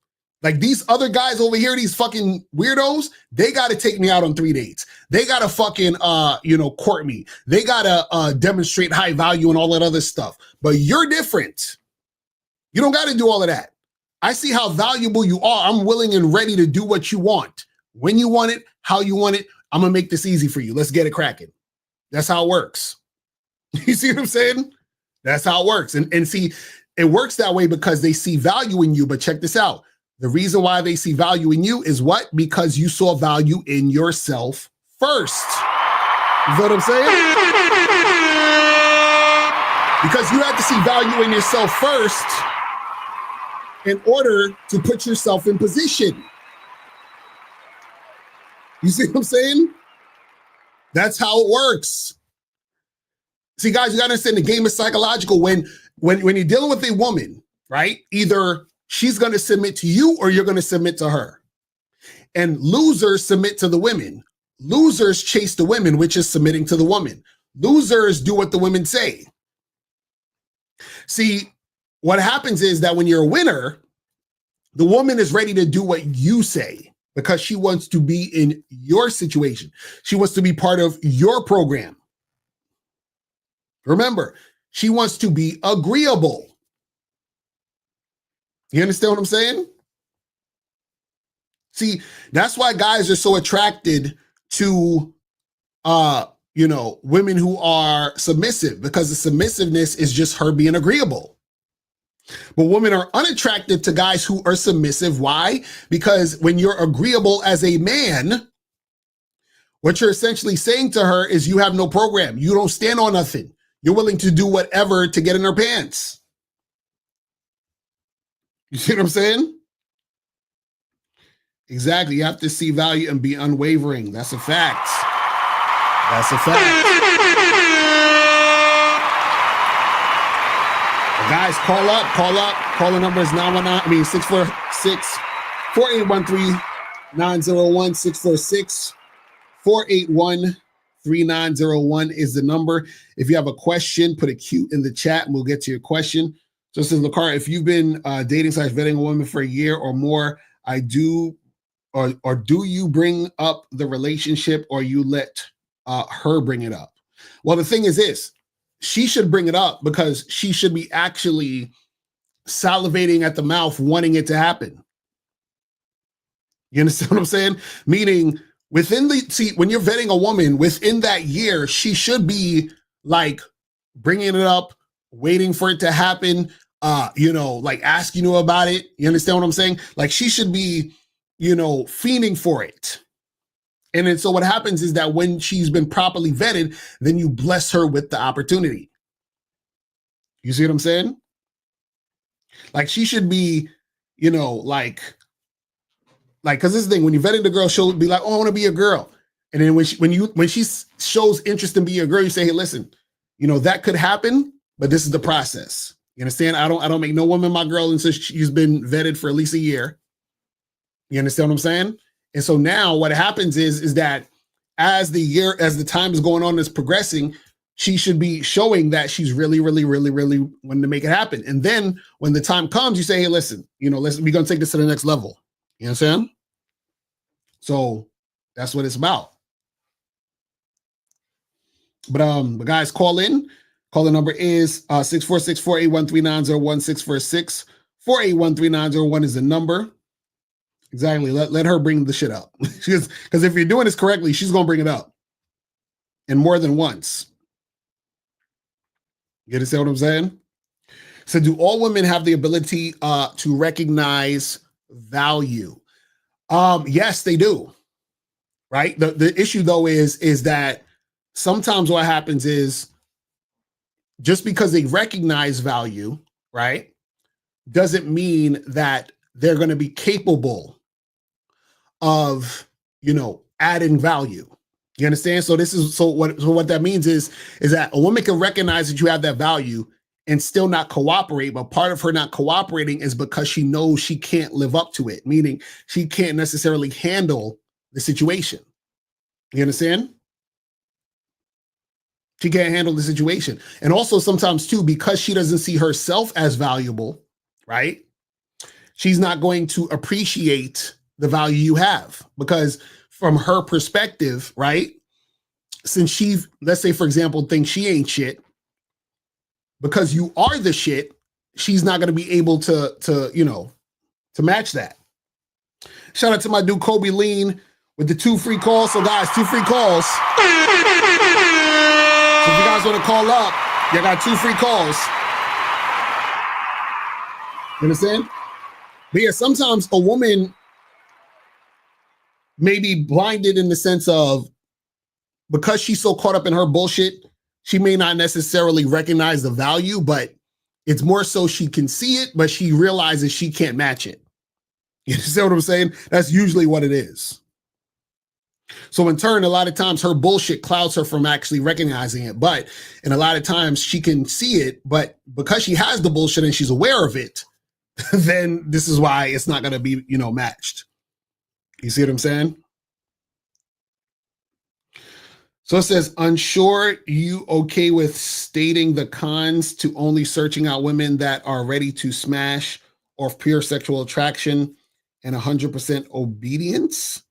Like these other guys over here, these fucking weirdos, they got to take me out on 3 dates. They got to fucking, court me. They got to demonstrate high value and all that other stuff. But you're different. You don't got to do all of that. I see how valuable you are. I'm willing and ready to do what you want. When you want it, how you want it. I'm going to make this easy for you. Let's get it cracking." That's how it works. You see what I'm saying? That's how it works. And see, it works that way because they see value in you. But check this out. The reason why they see value in you is what? Because you saw value in yourself first. You know what I'm saying? Because you had to see value in yourself first in order to put yourself in position. You see what I'm saying? That's how it works. See, guys, you gotta understand the game is psychological. When you're dealing with a woman, right? Either she's gonna submit to you or you're gonna submit to her. And losers submit to the women. Losers chase the women, which is submitting to the woman. Losers do what the women say. See, what happens is that when you're a winner, the woman is ready to do what you say because she wants to be in your situation. She wants to be part of your program. Remember, she wants to be agreeable. You understand what I'm saying? See, that's why guys are so attracted to, women who are submissive, because the submissiveness is just her being agreeable. But women are unattracted to guys who are submissive. Why? Because when you're agreeable as a man, what you're essentially saying to her is you have no program. You don't stand on nothing. You're willing to do whatever to get in her pants. You see what I'm saying? Exactly. You have to see value and be unwavering. That's a fact. That's a fact. Guys, call up. Caller number is 646 4813 901 646 481 3901 is the number. If you have a question, put a Q in the chat and we'll get to your question. So it says, Locario, if you've been dating/vetting a woman for a year or more, do you bring up the relationship or you let her bring it up? Well, the thing is this, she should bring it up because she should be actually salivating at the mouth, wanting it to happen. You understand what I'm saying? Meaning when you're vetting a woman within that year, she should be like bringing it up, waiting for it to happen, like asking you about it. You understand what I'm saying? Like she should be, fiending for it. And then so what happens is that when she's been properly vetted, then you bless her with the opportunity. You see what I'm saying? Like she should be, because this is the thing, when you're vetting the girl, she'll be like, oh, I want to be a girl. And then when she shows interest in being a girl, you say, hey, listen, that could happen, but this is the process. You understand? I don't make no woman my girl until she's been vetted for at least a year. You understand what I'm saying? And so now what happens is that as the time is going on, is progressing, she should be showing that she's really, really, really, really wanting to make it happen. And then when the time comes, you say, hey, listen, we're going to take this to the next level. You know what I'm saying? So that's what it's about. But guys, call in. Call number is 646-481-3901, 646-481-3901 is the number. Exactly. Let her bring the shit up. Because if you're doing this correctly, she's going to bring it up. And more than once. You understand what I'm saying? So do all women have the ability to recognize value? Yes, they do. Right? The issue though is that sometimes what happens is just because they recognize value, right, doesn't mean that they're going to be capable of, adding value. You understand? So what that means is that a woman can recognize that you have that value and still not cooperate, but part of her not cooperating is because she knows she can't live up to it, meaning she can't necessarily handle the situation. You understand? She can't handle the situation. And also sometimes too, because she doesn't see herself as valuable, right? She's not going to appreciate the value you have, because from her perspective, right? Since she, let's say for example, thinks she ain't shit, because you are the shit, she's not going to be able to match that. Shout out to my dude Kobe Lean with the 2 free calls. So guys, 2 free calls. So if you guys want to call up, you got 2 free calls. You understand? But yeah, sometimes a woman may be blinded in the sense of, because she's so caught up in her bullshit, she may not necessarily recognize the value, but it's more so she can see it, but she realizes she can't match it. You understand what I'm saying? That's usually what it is. So in turn, a lot of times her bullshit clouds her from actually recognizing it. But in a lot of times she can see it, but because she has the bullshit and she's aware of it, then this is why it's not going to be, matched. You see what I'm saying? So it says, unsure, you okay with stating the cons to only searching out women that are ready to smash or pure sexual attraction and 100% obedience?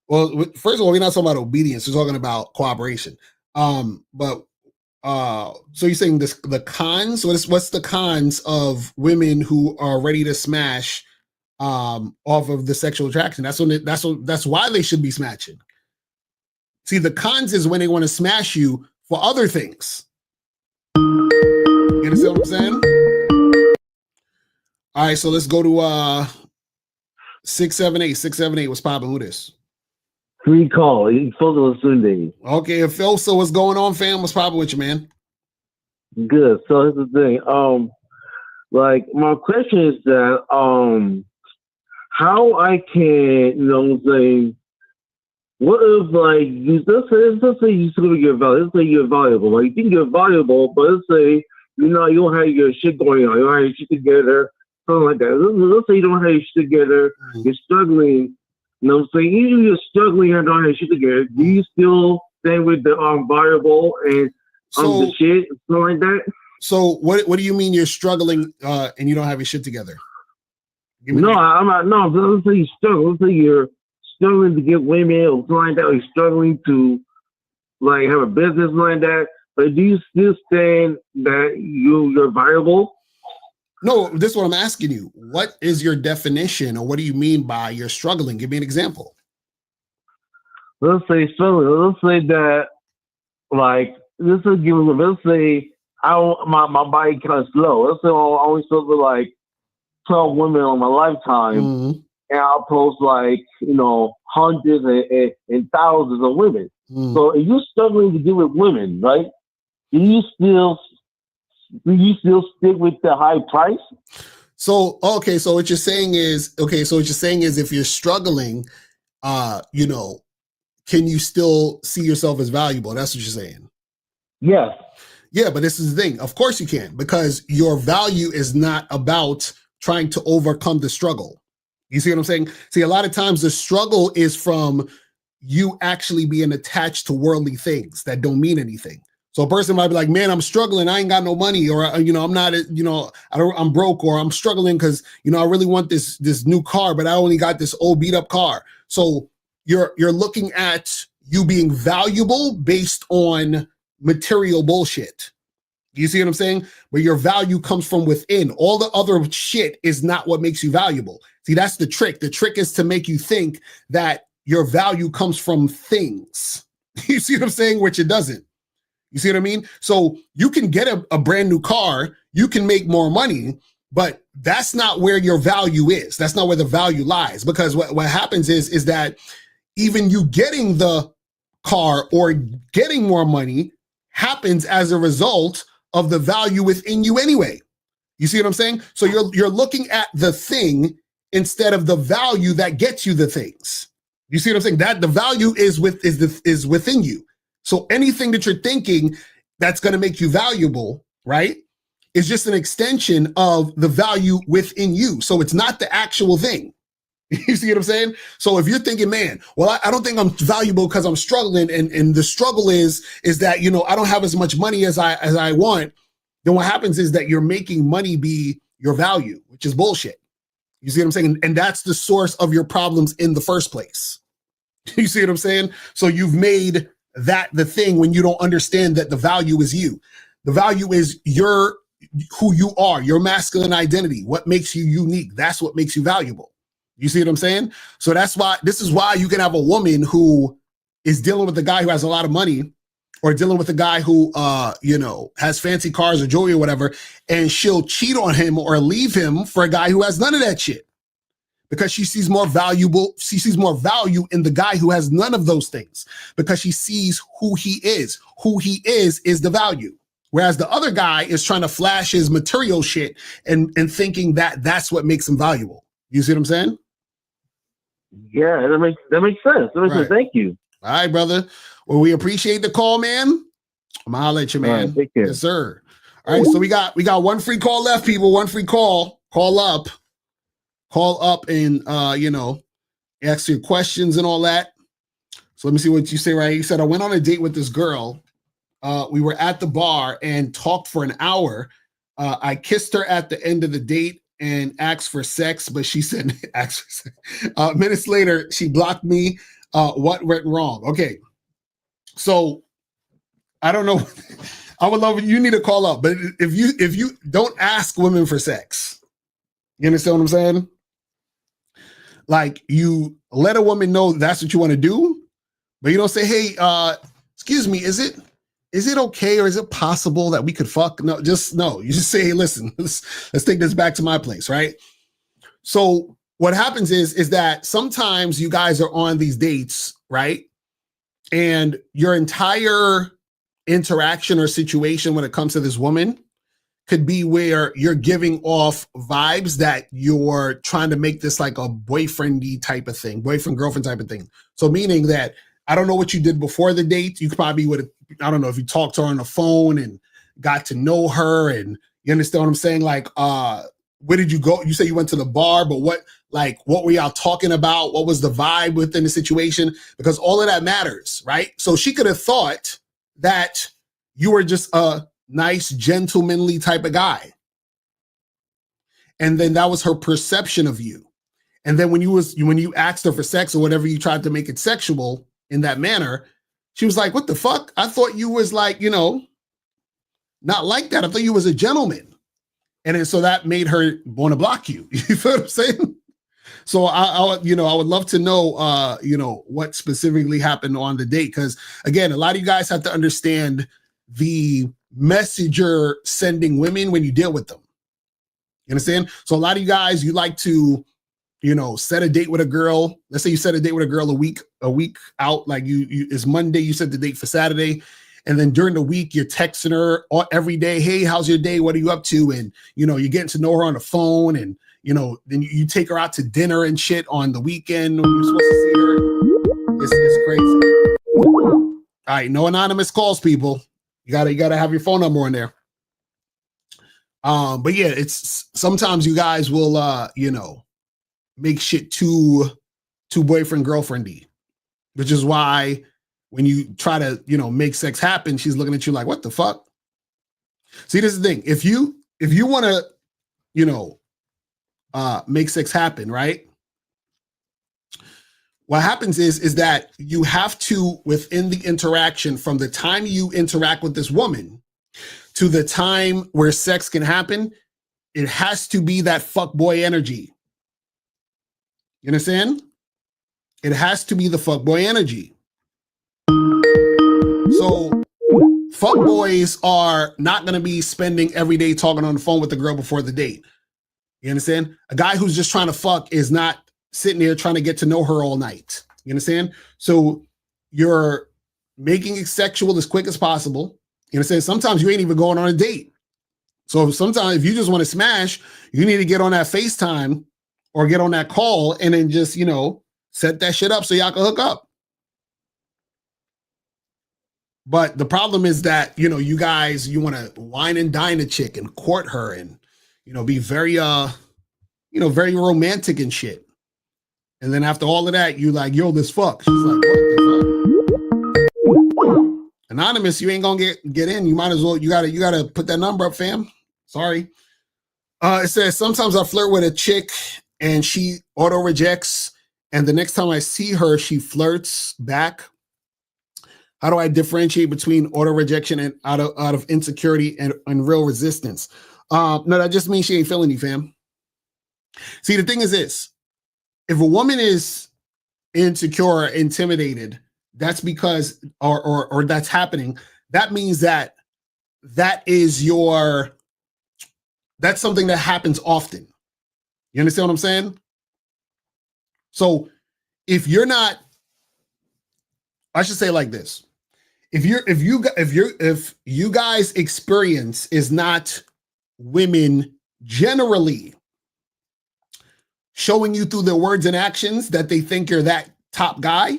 Well, first of all, we're not talking about obedience. We're talking about cooperation. So you're saying the cons? What's the cons of women who are ready to smash off of the sexual attraction? That's why they should be smashing. See, the cons is when they want to smash you for other things. You understand what I'm saying? All right, so let's go to 678. 678, what's popping? Who this? Free call. It's Phil Sunday. Okay, Phil, so what's going on, fam? What's popping with you, man? Good. So here's the thing. My question is that how I can, what if let's say you still get valuable. Let's say you're valuable. Like you think you're valuable, but let's say you don't have your shit going on. You don't have your shit together, something like that. Let's say you don't have your shit together. You're struggling. You know what I'm saying? Even if you're struggling and don't have your shit together, do you still stay with the variable and the shit, something like that? So what do you mean you're struggling and you don't have your shit together? I'm not. No, let's say you struggle. Let's say you're struggling to get women or something like that, or you're struggling to have a business like that. But do you still stand that you're variable? No, this is what I'm asking you. What is your definition, or what do you mean by you're struggling? Give me an example. Let's say that, like, let's say my body kind of slow. Let's say I only supposed to like 12 women on my lifetime, and I'll post like, hundreds and thousands of women. So if you're struggling to get with women, right? Do you still stick with the high price? So what you're saying is if you're struggling, can you still see yourself as valuable? That's what you're saying. Yes. Yeah, but this is the thing. Of course you can, because your value is not about trying to overcome the struggle. You see what I'm saying? See, a lot of times the struggle is from you actually being attached to worldly things that don't mean anything. So a person might be like, man, I'm struggling. I ain't got no money, or, I'm not, I'm broke, or I'm struggling because, I really want this new car, but I only got this old beat up car. So you're looking at you being valuable based on material bullshit. You see what I'm saying? Where your value comes from within. All the other shit is not what makes you valuable. See, that's the trick. The trick is to make you think that your value comes from things. You see what I'm saying? Which it doesn't. You see what I mean? So you can get a brand new car, you can make more money, but that's not where your value is. That's not where the value lies. Because what happens is that even you getting the car or getting more money happens as a result of the value within you anyway. You see what I'm saying? So you're looking at the thing instead of the value that gets you the things. You see what I'm saying? That the value is within you. So anything that you're thinking that's going to make you valuable, right, is just an extension of the value within you. So it's not the actual thing. You see what I'm saying? So if you're thinking, man, well, I don't think I'm valuable because I'm struggling, and the struggle is that, I don't have as much money as I want, then what happens is that you're making money be your value, which is bullshit. You see what I'm saying? And that's the source of your problems in the first place. You see what I'm saying? So you've made that the thing when you don't understand that the value is you. The value is who you are, your masculine identity, what makes you unique. That's what makes you valuable. You see what I'm saying? So this is why you can have a woman who is dealing with a guy who has a lot of money, or dealing with a guy who, has fancy cars or jewelry or whatever, and she'll cheat on him or leave him for a guy who has none of that shit. Because she sees more value in the guy who has none of those things, because she sees who he is. Who he is the value. Whereas the other guy is trying to flash his material shit and thinking that that's what makes him valuable. You see what I'm saying? Yeah, that makes sense. That makes sense. Thank you. All right, brother. Well, we appreciate the call, man. I'm gonna holler at you, man. Take care. Yes, sir. All right, so we got one free call left, people. One free call. Call up and ask your questions and all that. So let me see what you say right here. You said, I went on a date with this girl. We were at the bar and talked for an hour. I kissed her at the end of the date and asked for sex, but she said, minutes later, she blocked me. What went wrong? Okay. So I don't know. I would love it. You need to call up, but if you don't ask women for sex, you understand what I'm saying? Like, you let a woman know that's what you want to do, but you don't say, hey, excuse me, is it okay, or is it possible that we could fuck? No. You just say, hey, listen, let's take this back to my place, right? So what happens is that sometimes you guys are on these dates, right? And your entire interaction or situation when it comes to this woman could be where you're giving off vibes that you're trying to make this like a boyfriendy type of thing, boyfriend, girlfriend type of thing. So meaning that, I don't know what you did before the date. You probably would have, I don't know if you talked to her on the phone and got to know her, and you understand what I'm saying? Like, where did you go? You say you went to the bar, but what were y'all talking about? What was the vibe within the situation? Because all of that matters, right? So she could have thought that you were just a nice, gentlemanly type of guy. And then that was her perception of you. And then when you asked her for sex or whatever, you tried to make it sexual in that manner, she was like, what the fuck? I thought you was like, not like that. I thought you was a gentleman. And then so that made her want to block you. You feel what I'm saying? So I would love to know, what specifically happened on the date. Because again, a lot of you guys have to understand the message you're sending women when you deal with them. You understand? So a lot of you guys, you like to, set a date with a girl. Let's say you set a date with a girl a week out. Like it's Monday, you set the date for Saturday. And then during the week, you're texting her every day. Hey, how's your day? What are you up to? And, you're getting to know her on the phone. And, then you take her out to dinner and shit on the weekend when you're supposed to see her. It's crazy. All right. No anonymous calls, people. You gotta have your phone number on there. But yeah, it's sometimes you guys will, make shit too boyfriend girlfriendy, which is why when you try to, make sex happen, she's looking at you like, what the fuck? See, this is the thing. If you want to, make sex happen, right? What happens is that you have to, within the interaction, from the time you interact with this woman to the time where sex can happen, it has to be that fuckboy energy. You understand? It has to be the fuckboy energy. So fuckboys are not going to be spending every day talking on the phone with the girl before the date. You understand? A guy who's just trying to fuck is not sitting there trying to get to know her all night. You understand? So you're making it sexual as quick as possible. You understand? Sometimes you ain't even going on a date. So sometimes if you just want to smash, you need to get on that FaceTime or get on that call and then just, set that shit up so y'all can hook up. But the problem is that, you guys, you want to wine and dine a chick and court her and, be very, very romantic and shit. And then after all of that, you like, yo, this fuck. She's like, what the fuck? Anonymous, you ain't gonna get in. You might as well, you gotta put that number up, fam. Sorry. It says, sometimes I flirt with a chick and she auto rejects. And the next time I see her, she flirts back. How do I differentiate between auto rejection and out of insecurity and real resistance? No, that just means she ain't feeling you, fam. See, the thing is this. If a woman is insecure or intimidated, that's because, or that's happening, that means that's something that happens often. You understand what I'm saying? So if you're not, I should say like this. If you guys experience is not women generally showing you through their words and actions that they think you're that top guy,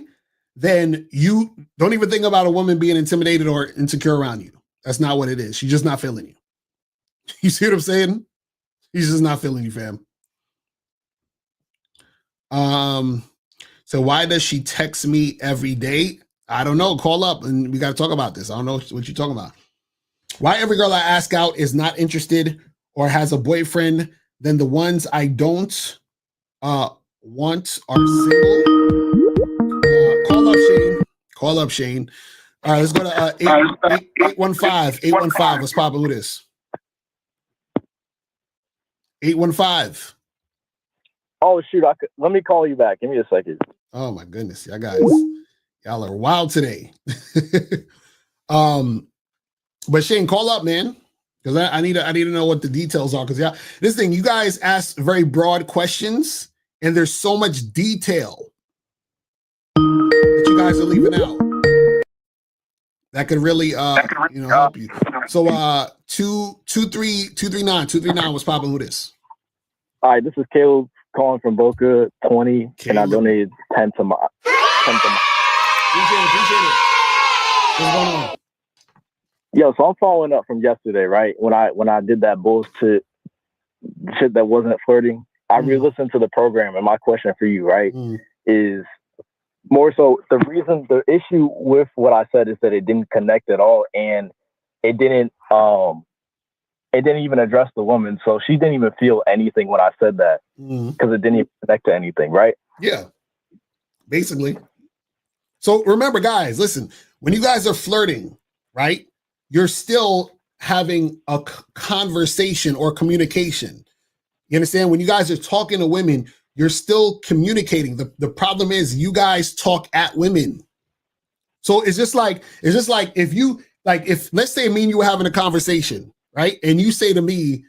then you don't even think about a woman being intimidated or insecure around you. That's not what it is. She's just not feeling you. You see what I'm saying? She's just not feeling you, fam. So why does she text me every day? I don't know. Call up and we got to talk about this. I don't know what you're talking about. Why every girl I ask out is not interested or has a boyfriend, then the ones I don't want are single. Call up Shane. All right, let's go to 815. 815. What's popping with this? 815. Oh shoot! Let me call you back. Give me a second. Oh my goodness, y'all are wild today. But Shane, call up, man, because I need to know what the details are. Because this thing, you guys ask very broad questions, and there's so much detail that you guys are leaving out that could really help you. So 239 was popping with this. All right, this is Caleb calling from Boca 20, and I donated 10 to my. Appreciate it. What's going on? Yo, so I'm following up from yesterday, right? When I did that bullshit shit that wasn't flirting, I re-listened to the program, and my question for you, right, is more so the issue with what I said is that it didn't connect at all, and it didn't even address the woman, so she didn't even feel anything when I said that because it didn't even connect to anything, right? Yeah, basically. So remember, guys, listen, when you guys are flirting, right, you're still having a conversation or communication. You understand? When you guys are talking to women, you're still communicating. The problem is you guys talk at women. So it's just like if you if let's say me and you were having a conversation, right? And you say to me,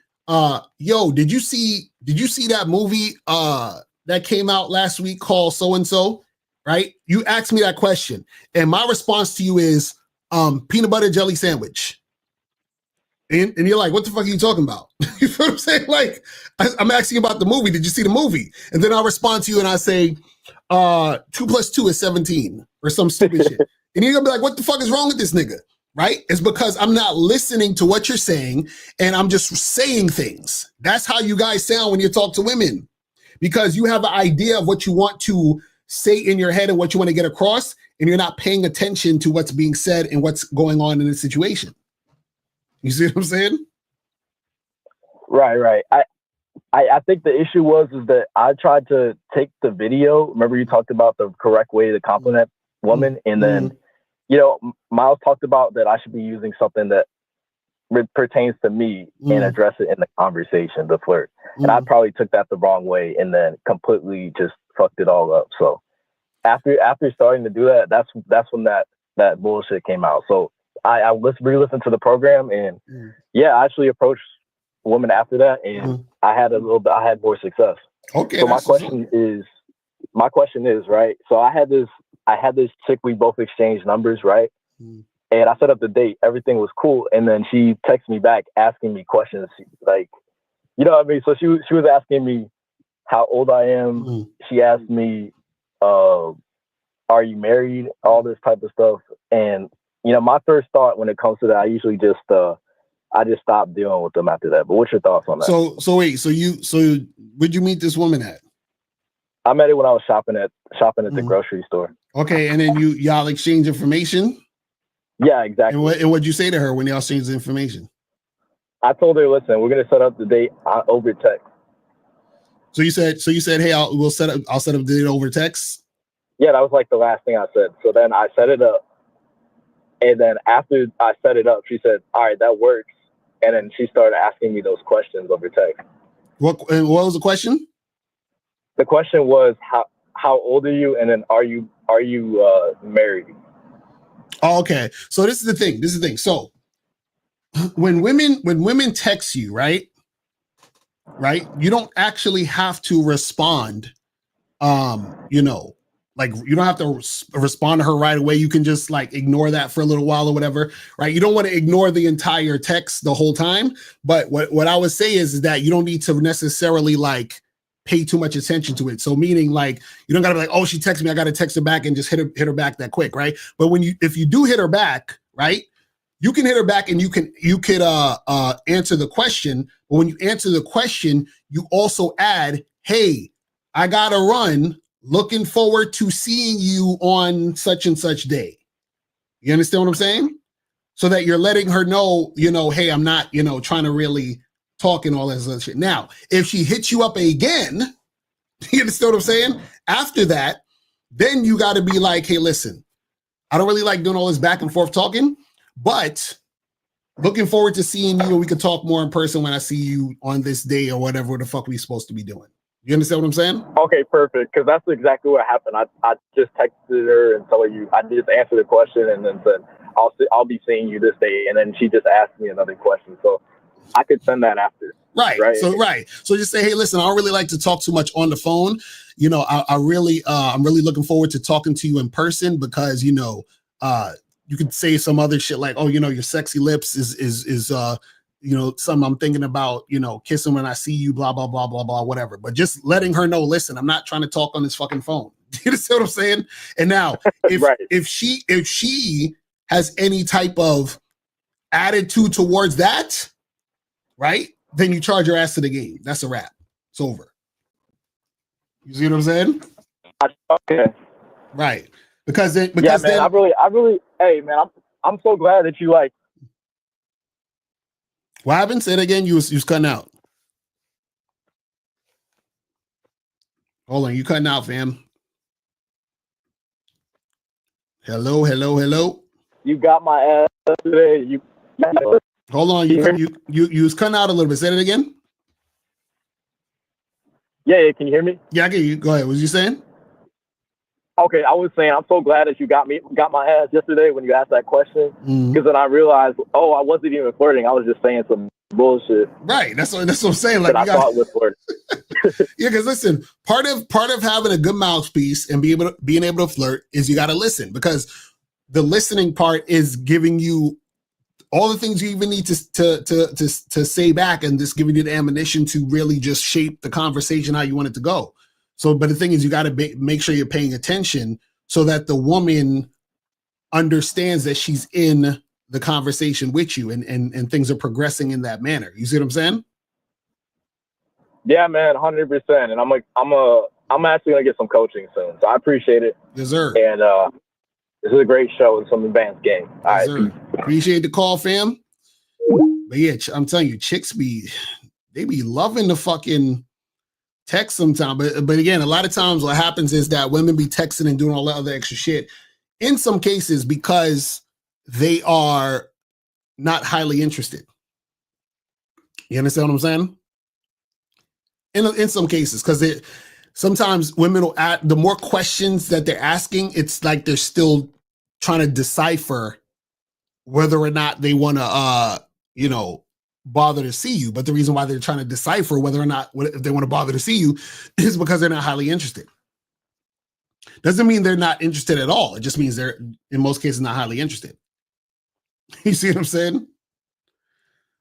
yo, did you see that movie that came out last week called so and so? Right? You ask me that question, and my response to you is peanut butter jelly sandwich. And you're like, what the fuck are you talking about? You know what I'm saying? Like, I'm asking about the movie. Did you see the movie? And then I'll respond to you and I say, 2 + 2 is 17 or some stupid shit. And you're gonna be like, what the fuck is wrong with this nigga? Right? It's because I'm not listening to what you're saying and I'm just saying things. That's how you guys sound when you talk to women, because you have an idea of what you want to say in your head and what you want to get across, and you're not paying attention to what's being said and what's going on in the situation. You see what I'm saying? Right. I think the issue is that I tried to take the video. Remember you talked about the correct way to compliment women, and then Miles talked about that I should be using something that pertains to me and address it in the conversation, the flirt. And I probably took that the wrong way and then completely just fucked it all up. So after starting to do that, that's when that bullshit came out. So I re-listened to the program, and I actually approached women after that, and I had more success. Okay. So my question is, right? So I had this chick, we both exchanged numbers, right? And I set up the date, everything was cool, and then she texted me back asking me questions, like, you know what I mean? So she was asking me how old I am. She asked me, are you married? All this type of stuff. And my first thought when it comes to that, I usually just stop dealing with them after that. But what's your thoughts on that? So wait, so where'd you meet this woman at? I met it when I was shopping at the grocery store. Okay, and then y'all exchange information? Yeah, exactly. And what'd you say to her when y'all exchanged information? I told her, listen, we're gonna set up the date over text. So you said, hey, I'll set up the date over text? Yeah, that was like the last thing I said. So then I set it up. And then after I set it up, she said, all right, that works. And then she started asking me those questions over text. What was the question? The question was, how old are you? And then are you married? Oh, okay. So this is the thing. So when women text you, right, you don't actually have to respond. Like you don't have to respond to her right away. You can just like ignore that for a little while or whatever, right? You don't want to ignore the entire text the whole time. But what I would say is that you don't need to necessarily like pay too much attention to it. So meaning like, you don't gotta be like, oh, she texted me, I gotta text her back and just hit her back that quick, right? But if you do hit her back, right, you can hit her back and you could answer the question. But when you answer the question, you also add, hey, I gotta run. Looking forward to seeing you on such and such day. You understand what I'm saying? So that you're letting her know, hey, I'm not, trying to really talk and all that other shit. Now, if she hits you up again, you understand what I'm saying? After that, then you got to be like, hey, listen, I don't really like doing all this back and forth talking, but looking forward to seeing you and we could talk more in person when I see you on this day or whatever the fuck we supposed to be doing. You understand what I'm saying? Okay, perfect. Because that's exactly what happened. I just texted her and told her I just answered the question and then said, I'll be seeing you this day. And then she just asked me another question. So I could send that after. Right. So just say, hey, listen, I don't really like to talk too much on the phone. I'm really looking forward to talking to you in person because, you could say some other shit like, oh, your sexy lips is something I'm thinking about, kissing when I see you, blah, blah, blah, blah, blah, whatever. But just letting her know, listen, I'm not trying to talk on this fucking phone. You understand what I'm saying? And now if she has any type of attitude towards that, right, then you charge your ass to the game. That's a wrap. It's over. You see what I'm saying? Okay. Right. Because then I really, hey man, I'm so glad that you like. What happened? Say it again. You was cutting out. Hold on, you cutting out, fam. Hello. You got my ass today. Hold on, you was cutting out a little bit. Say it again. Yeah, can you hear me? Yeah, I can hear you. Go ahead. What was you saying? Okay, I was saying I'm so glad that you got my ass yesterday when you asked that question, because then I realized, I wasn't even flirting. I was just saying some bullshit. Right. That's what I'm saying. Like, that I thought was flirting. Yeah, because listen, part of having a good mouthpiece and being able to flirt is you got to listen, because the listening part is giving you all the things you even need to say back, and just giving you the ammunition to really just shape the conversation how you want it to go. So, but the thing is, you got to make sure you're paying attention so that the woman understands that she's in the conversation with you, and things are progressing in that manner. You see what I'm saying? Yeah, man, 100%. And I'm actually gonna get some coaching soon, so I appreciate it. Yes, sir. And this is a great show and some advanced game. All right, sir. Appreciate the call, fam. But yeah, I'm telling you, chicks be loving the fucking text sometimes. But again, a lot of times what happens is that women be texting and doing all that other extra shit in some cases because they are not highly interested. You understand what I'm saying? In some cases, because sometimes women will add, the more questions that they're asking, it's like they're still trying to decipher whether or not they want to, bother to see you. But the reason why they're trying to decipher whether or not if they want to bother to see you is because they're not highly interested. Doesn't mean they're not interested at all. It just means they're, in most cases, not highly interested. You see what I'm saying?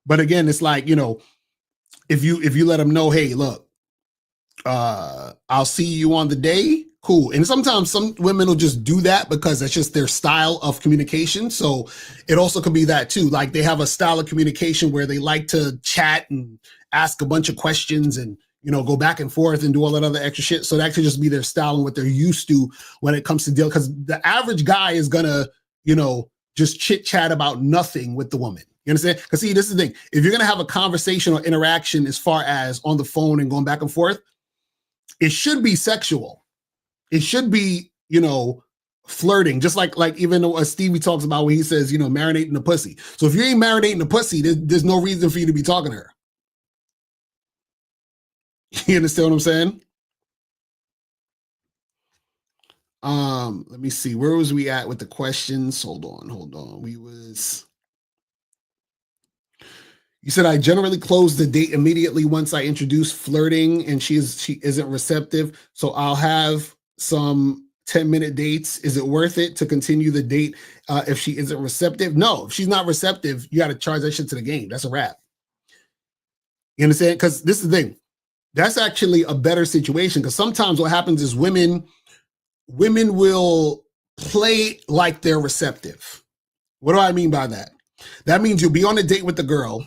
But again, it's like, if you let them know, hey, look, I'll see you on the day. Cool. And sometimes some women will just do that because that's just their style of communication. So it also could be that too. Like they have a style of communication where they like to chat and ask a bunch of questions and, go back and forth and do all that other extra shit. So that could just be their style and what they're used to when it comes to deal. Because the average guy is gonna, just chit chat about nothing with the woman. You understand? Because see, this is the thing. If you're gonna have a conversation or interaction as far as on the phone and going back and forth, it should be sexual. It should be, flirting, just like even Stevie talks about when he says, marinating the pussy. So if you ain't marinating the pussy, there's no reason for you to be talking to her. You understand what I'm saying? Let me see. Where was we at with the questions? Hold on. You said I generally close the date immediately once I introduce flirting and she isn't receptive. So I'll have some 10-minute dates. Is it worth it to continue the date if she isn't receptive? No, if she's not receptive, you got to charge that shit to the game. That's a wrap. You understand? Because this is the thing. That's actually a better situation, because sometimes what happens is women will play like they're receptive. What do I mean by that? That means you'll be on a date with the girl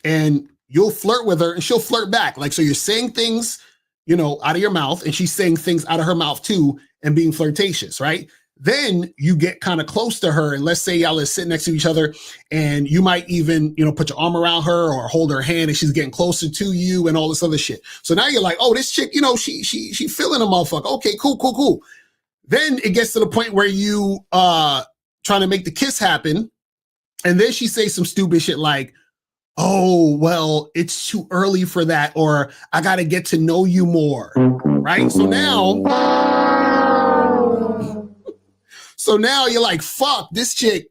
and you'll flirt with her and she'll flirt back. Like, so you're saying things, out of your mouth, and she's saying things out of her mouth too and being flirtatious, right? Then you get kind of close to her, and let's say y'all are sitting next to each other, and you might even, put your arm around her or hold her hand, and she's getting closer to you and all this other shit. So now you're like, oh, this chick, she feeling a motherfucker. Okay, cool. Then it gets to the point where you trying to make the kiss happen, and then she says some stupid shit like, oh, well, it's too early for that, or I got to get to know you more, right? So now you're like, fuck, this chick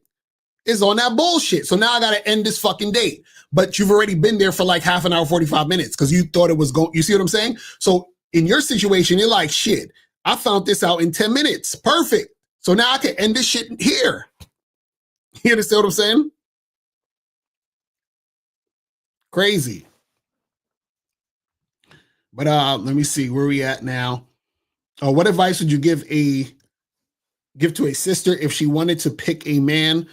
is on that bullshit. So now I got to end this fucking date. But you've already been there for like half an hour, 45 minutes because you thought it was going. You see what I'm saying? So in your situation, you're like, shit, I found this out in 10 minutes. Perfect. So now I can end this shit here. You understand what I'm saying? Crazy. But let me see where we at now. What advice would you give to a sister if she wanted to pick a man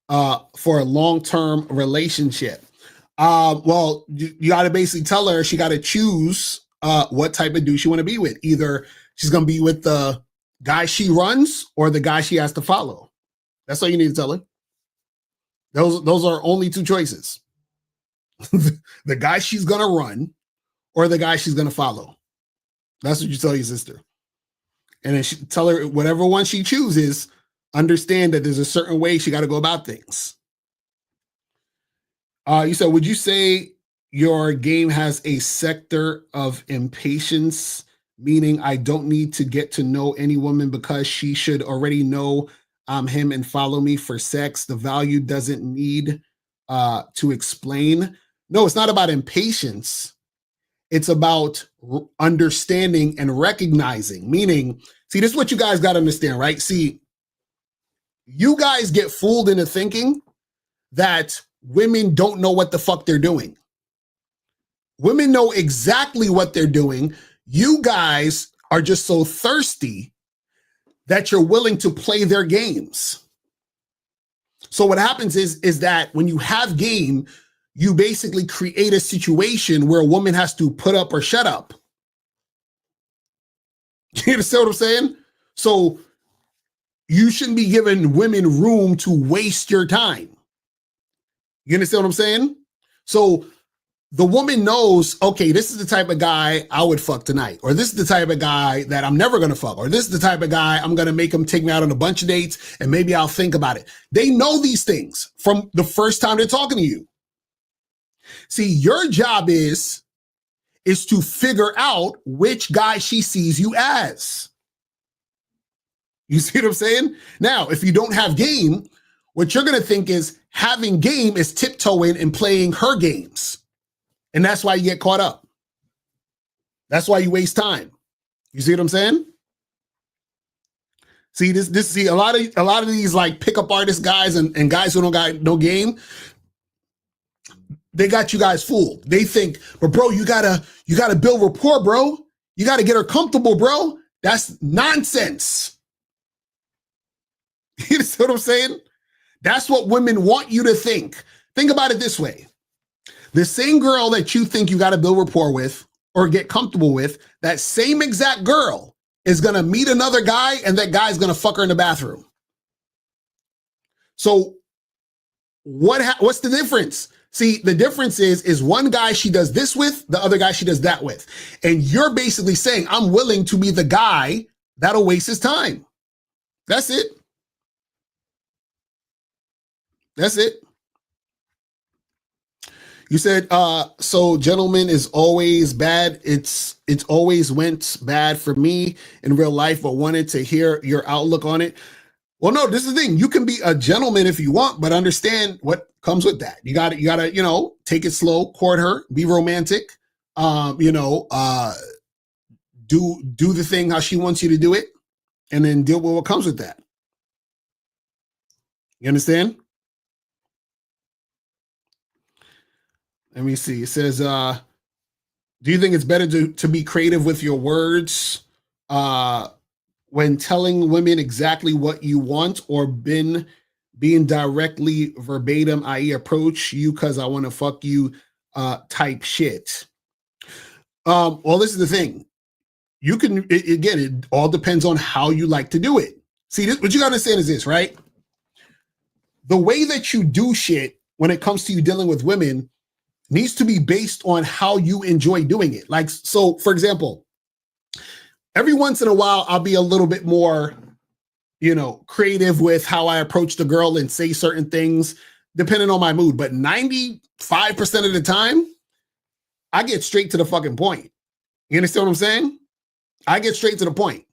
for a long-term relationship? Well, you got to basically tell her she got to choose what type of dude she want to be with. Either she's going to be with the guy she runs or the guy she has to follow. That's all you need to tell her. Those are only two choices. The guy she's going to run or the guy she's going to follow. That's what you tell your sister. And then tell her whatever one she chooses, understand that there's a certain way she got to go about things. You said, would you say your game has a sector of impatience, meaning I don't need to get to know any woman because she should already know I'm him and follow me for sex? The value doesn't need to explain. No, it's not about impatience. It's about understanding and recognizing, meaning, see, this is what you guys got to understand, right? See, you guys get fooled into thinking that women don't know what the fuck they're doing. Women know exactly what they're doing. You guys are just so thirsty that you're willing to play their games. So what happens is that when you have game, you basically create a situation where a woman has to put up or shut up. You understand what I'm saying? So you shouldn't be giving women room to waste your time. You understand what I'm saying? So the woman knows, okay, this is the type of guy I would fuck tonight, or this is the type of guy that I'm never going to fuck, or this is the type of guy I'm going to make him take me out on a bunch of dates, and maybe I'll think about it. They know these things from the first time they're talking to you. See, your job is to figure out which guy she sees you as. You see what I'm saying? Now, if you don't have game, what you're going to think is having game is tiptoeing and playing her games. And that's why you get caught up. That's why you waste time. You see what I'm saying? See, see, a lot of these like pickup artist guys and guys who don't got no game, they got you guys fooled. They think, but bro, you gotta build rapport, bro. You gotta get her comfortable, bro. That's nonsense. You see what I'm saying? That's what women want you to think. Think about it this way. The same girl that you think you got to build rapport with or get comfortable with, that same exact girl is going to meet another guy and that guy's going to fuck her in the bathroom. So what's the difference? See, the difference is one guy she does this with, the other guy she does that with. And you're basically saying, I'm willing to be the guy that'll waste his time. That's it. That's it. You said, so gentleman is always bad. It's always went bad for me in real life, but wanted to hear your outlook on it. Well, no, this is the thing. You can be a gentleman if you want, but understand what comes with that. You gotta, take it slow, court her, be romantic, do the thing how she wants you to do it, and then deal with what comes with that. You understand? Let me see. It says, do you think it's better to be creative with your words when telling women exactly what you want, or being directly verbatim, i.e. approach you because I want to fuck you type shit? Well, this is the thing. You can, again, it all depends on how you like to do it. See, what you got to understand is this, right? The way that you do shit when it comes to you dealing with women needs to be based on how you enjoy doing it. Like, so for example, every once in a while, I'll be a little bit more, creative with how I approach the girl and say certain things depending on my mood. But 95% of the time, I get straight to the fucking point. You understand what I'm saying? I get straight to the point.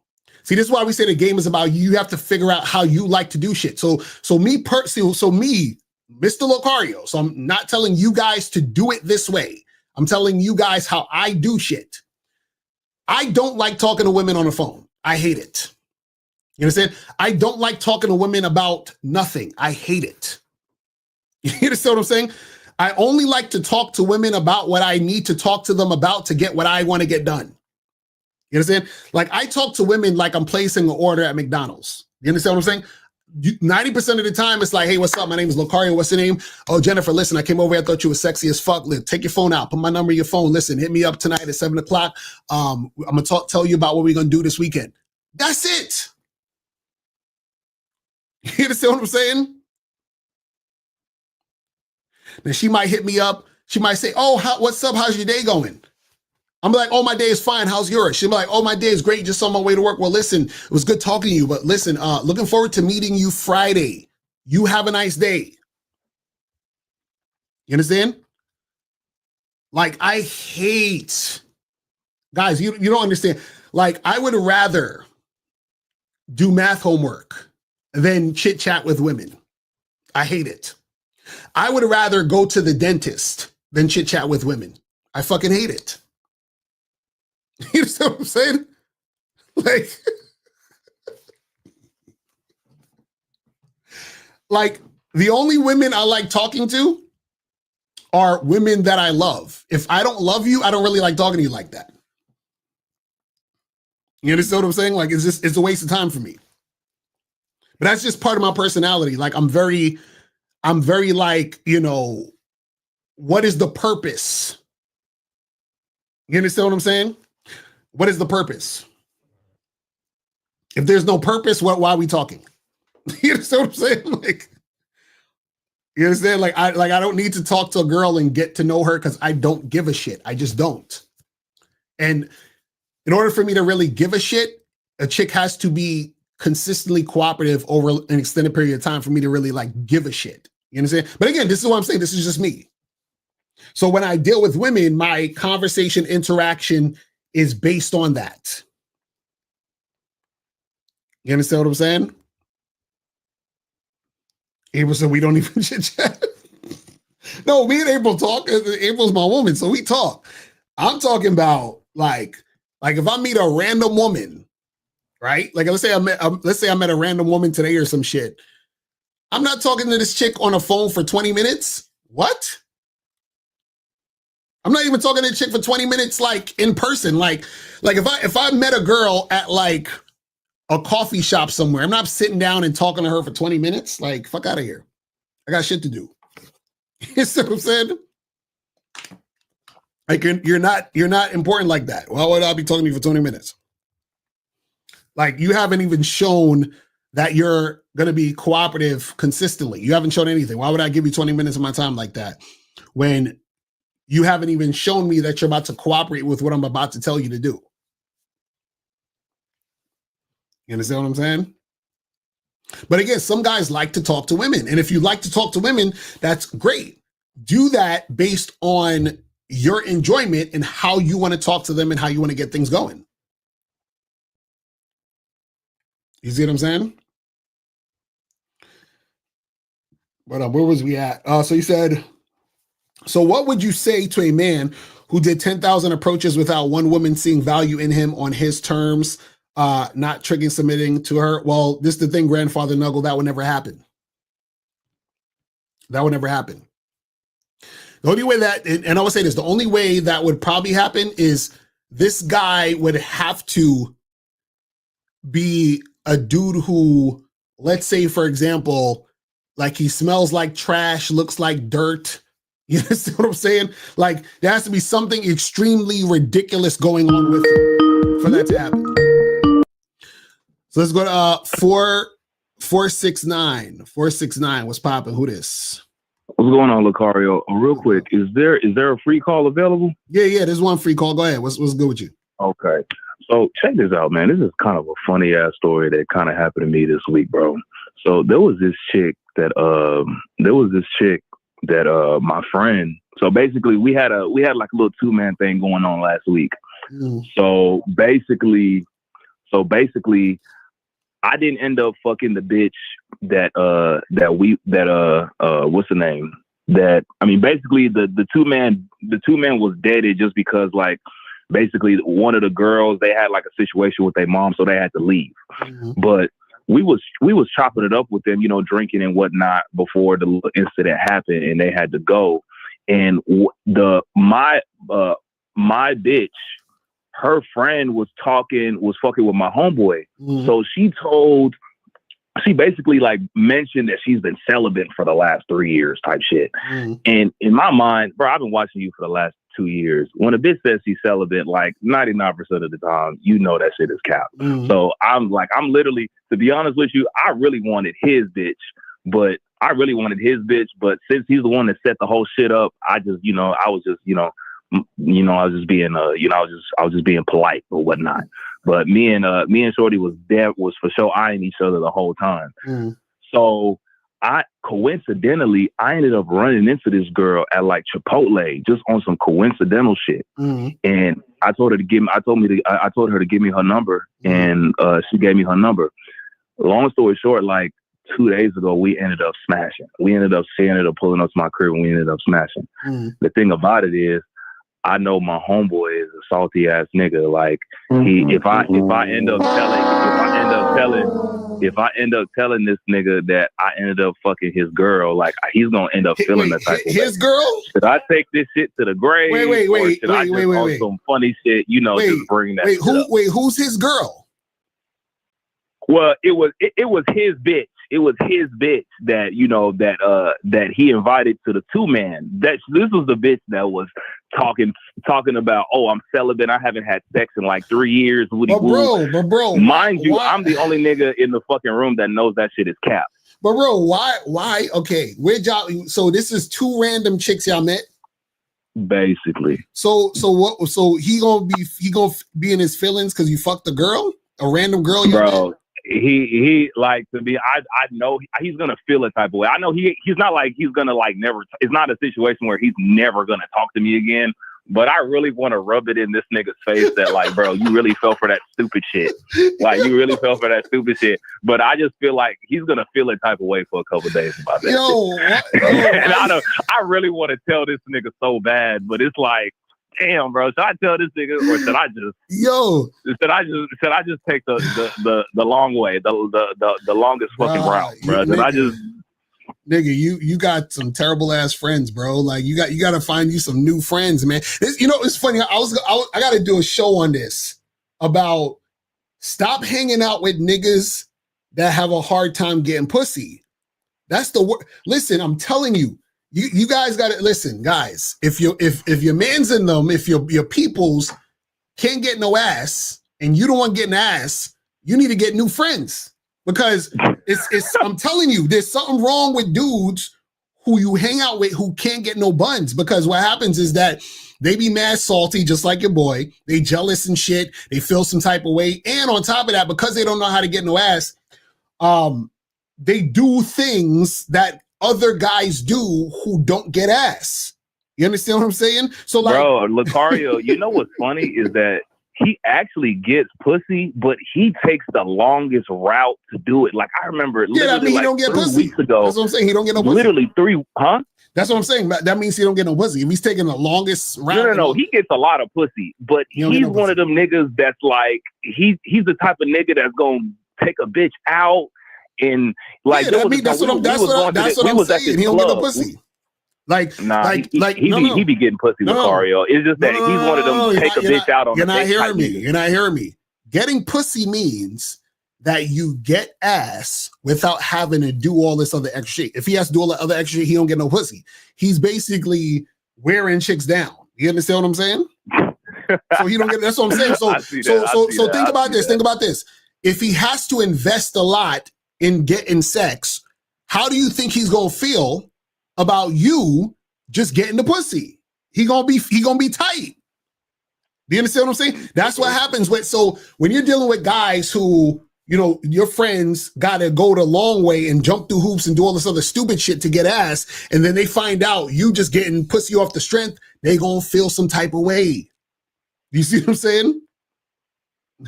See, this is why we say the game is about you have to figure out how you like to do shit. So me, Mr. Locario. So I'm not telling you guys to do it this way. I'm telling you guys how I do shit. I don't like talking to women on the phone. I hate it. You understand? I don't like talking to women about nothing. I hate it. You understand what I'm saying? I only like to talk to women about what I need to talk to them about to get what I want to get done. You understand? Like, I talk to women like I'm placing an order at McDonald's. You understand what I'm saying? 90% of the time, it's like, hey, what's up? My name is Locario. What's your name? Oh, Jennifer, listen, I came over here. I thought you were sexy as fuck. Take your phone out. Put my number in your phone. Listen, hit me up tonight at 7 o'clock. I'm going to tell you about what we're going to do this weekend. That's it. You understand what I'm saying? Then she might hit me up. She might say, oh, what's up? How's your day going? I'm like, oh, my day is fine. How's yours? She'll be like, oh, my day is great. Just on my way to work. Well, listen, it was good talking to you. But listen, looking forward to meeting you Friday. You have a nice day. You understand? Like, I hate, guys, you don't understand. Like, I would rather do math homework than chit chat with women. I hate it. I would rather go to the dentist than chit chat with women. I fucking hate it. You understand what I'm saying? Like, the only women I like talking to are women that I love. If I don't love you, I don't really like talking to you like that. You understand what I'm saying? Like, it's a waste of time for me. But that's just part of my personality. Like, I'm very like, you know, what is the purpose? You understand what I'm saying? What is the purpose? If there's no purpose, why are we talking? You understand what I'm saying? Like, you understand? Like, I don't need to talk to a girl and get to know her because I don't give a shit. I just don't. And in order for me to really give a shit, a chick has to be consistently cooperative over an extended period of time for me to really like give a shit. You understand? But again, this is what I'm saying. This is just me. So when I deal with women, my conversation interaction is based on that. You understand what I'm saying? April said we don't even chit chat. No, me and April talk. April's my woman, so we talk. I'm talking about like if I meet a random woman, right? Like let's say I met a random woman today or some shit. I'm not talking to this chick on a phone for 20 minutes. What? I'm not even talking to the chick for 20 minutes, like in person. Like if I met a girl at like a coffee shop somewhere, I'm not sitting down and talking to her for 20 minutes. Like, fuck out of here. I got shit to do. You see what I'm saying? Like you're not important like that. Why would I be talking to you for 20 minutes? Like you haven't even shown that you're going to be cooperative consistently. You haven't shown anything. Why would I give you 20 minutes of my time like that when you haven't even shown me that you're about to cooperate with what I'm about to tell you to do? You understand what I'm saying? But again, some guys like to talk to women. And if you like to talk to women, that's great. Do that based on your enjoyment and how you want to talk to them and how you want to get things going. You see what I'm saying? But where was we at? So you said, so what would you say to a man who did 10,000 approaches without one woman seeing value in him on his terms, not triggering, submitting to her? Well, this is the thing, grandfather Nuggle, that would never happen. That would never happen. The only way that, and I would say this, the only way that would probably happen is this guy would have to be a dude who, let's say, for example, like he smells like trash, looks like dirt. You understand what I'm saying? Like there has to be something extremely ridiculous going on with him for that to happen. So let's go to 469. 469. What's popping? Who this? What's going on, Locario? Real quick, is there a free call available? Yeah, there's one free call. Go ahead. What's good with you? Okay. So check this out, man. This is kind of a funny ass story that kind of happened to me this week, bro. So there was this chick that my friend. So basically we had like a little 2-man thing going on last week. So basically I didn't end up fucking the bitch what's the name? That I mean basically the two man was deaded just because like basically one of the girls, they had like a situation with their mom, so they had to leave. But we was chopping it up with them, you know, drinking and whatnot before the incident happened, and they had to go. And my bitch, her friend was fucking with my homeboy. So she basically like mentioned that she's been celibate for the last 3 years type shit. And in my mind, bro, I've been watching you for the last 2 years. When a bitch says she's celibate, like 99% of the time, you know that shit is cap. So I'm literally, to be honest with you, I really wanted his bitch, but since he's the one that set the whole shit up, I was just being polite or whatnot. But me and Shorty was for sure eyeing each other the whole time. So coincidentally, I ended up running into this girl at like Chipotle just on some coincidental shit. And I told her to give me her number, and she gave me her number. Long story short, like 2 days ago, we ended up smashing. She ended up pulling up to my crib, and we ended up smashing. The thing about it is, I know my homeboy is a salty ass nigga. Like if I end up telling this nigga that I ended up fucking his girl, like he's gonna end up feeling the type of his girl. Should I take this shit to the grave? Or should I just on some funny shit? Just bring that. Who's his girl? Well, it was his bitch. It was his bitch that that he invited to the 2-man. This was the bitch that was talking about, oh, I'm celibate. I haven't had sex in like 3 years. But bro, mind you, I'm the only nigga in the fucking room that knows that shit is cap. But bro, why? Okay, where'd y'all? So this is 2 random chicks y'all met. Basically. So what? So he gonna be in his feelings because you fucked a girl, a random girl, bro. Met? He like to be. I know he's gonna feel a type of way. I know he's not like he's gonna like never. It's not a situation where he's never gonna talk to me again. But I really want to rub it in this nigga's face that like, bro, you really fell for that stupid shit. Like you really fell for that stupid shit. But I just feel like he's gonna feel a type of way for a couple of days about that. And I really want to tell this nigga so bad, but it's like, damn, bro, should I tell this nigga or should I just take the long way, the longest fucking route, bro? Should I just nigga, you got some terrible ass friends, bro. Like you got to find you some new friends, man. It's funny. I got to do a show on this about stop hanging out with niggas that have a hard time getting pussy. That's the word. Listen, I'm telling you. You guys got to listen, guys. If your man's in them, if your peoples can't get no ass, and you don't want to get an ass, you need to get new friends because it's. I'm telling you, there's something wrong with dudes who you hang out with who can't get no buns because what happens is that they be mad salty, just like your boy. They jealous and shit. They feel some type of way, and on top of that, because they don't know how to get no ass, they do things that other guys do who don't get ass. You understand what I'm saying? So like, bro, Locario, you know what's funny is that he actually gets pussy, but he takes the longest route to do it. Like I remember literally he don't get 3 pussy. weeks ago. That's what I'm saying. He don't get no pussy. Literally 3, huh? That's what I'm saying. That means he don't get no pussy. If he's taking the longest route. No. He gets a lot of pussy, but he's one of them niggas that's like, he's the type of nigga that's gonna take a bitch out. And like, that's what I'm saying. He don't get no pussy. He be getting pussy, Locario. It's just that he's one of them take a bitch out on. You're not hearing me. You're not hearing me. Getting pussy means that you get ass without having to do all this other extra shit. If he has to do all the other extra shit, he don't get no pussy. He's basically wearing chicks down. You understand what I'm saying? So he don't get. That's what I'm saying. So think about this. Think about this. If he has to invest a lot in getting sex, how do you think he's gonna feel about you just getting the pussy? He gonna be tight. Do you understand what I'm saying? That's what happens when you're dealing with guys who, your friends gotta go the long way and jump through hoops and do all this other stupid shit to get ass, and then they find out you just getting pussy off the strength, they gonna feel some type of way. You see what I'm saying?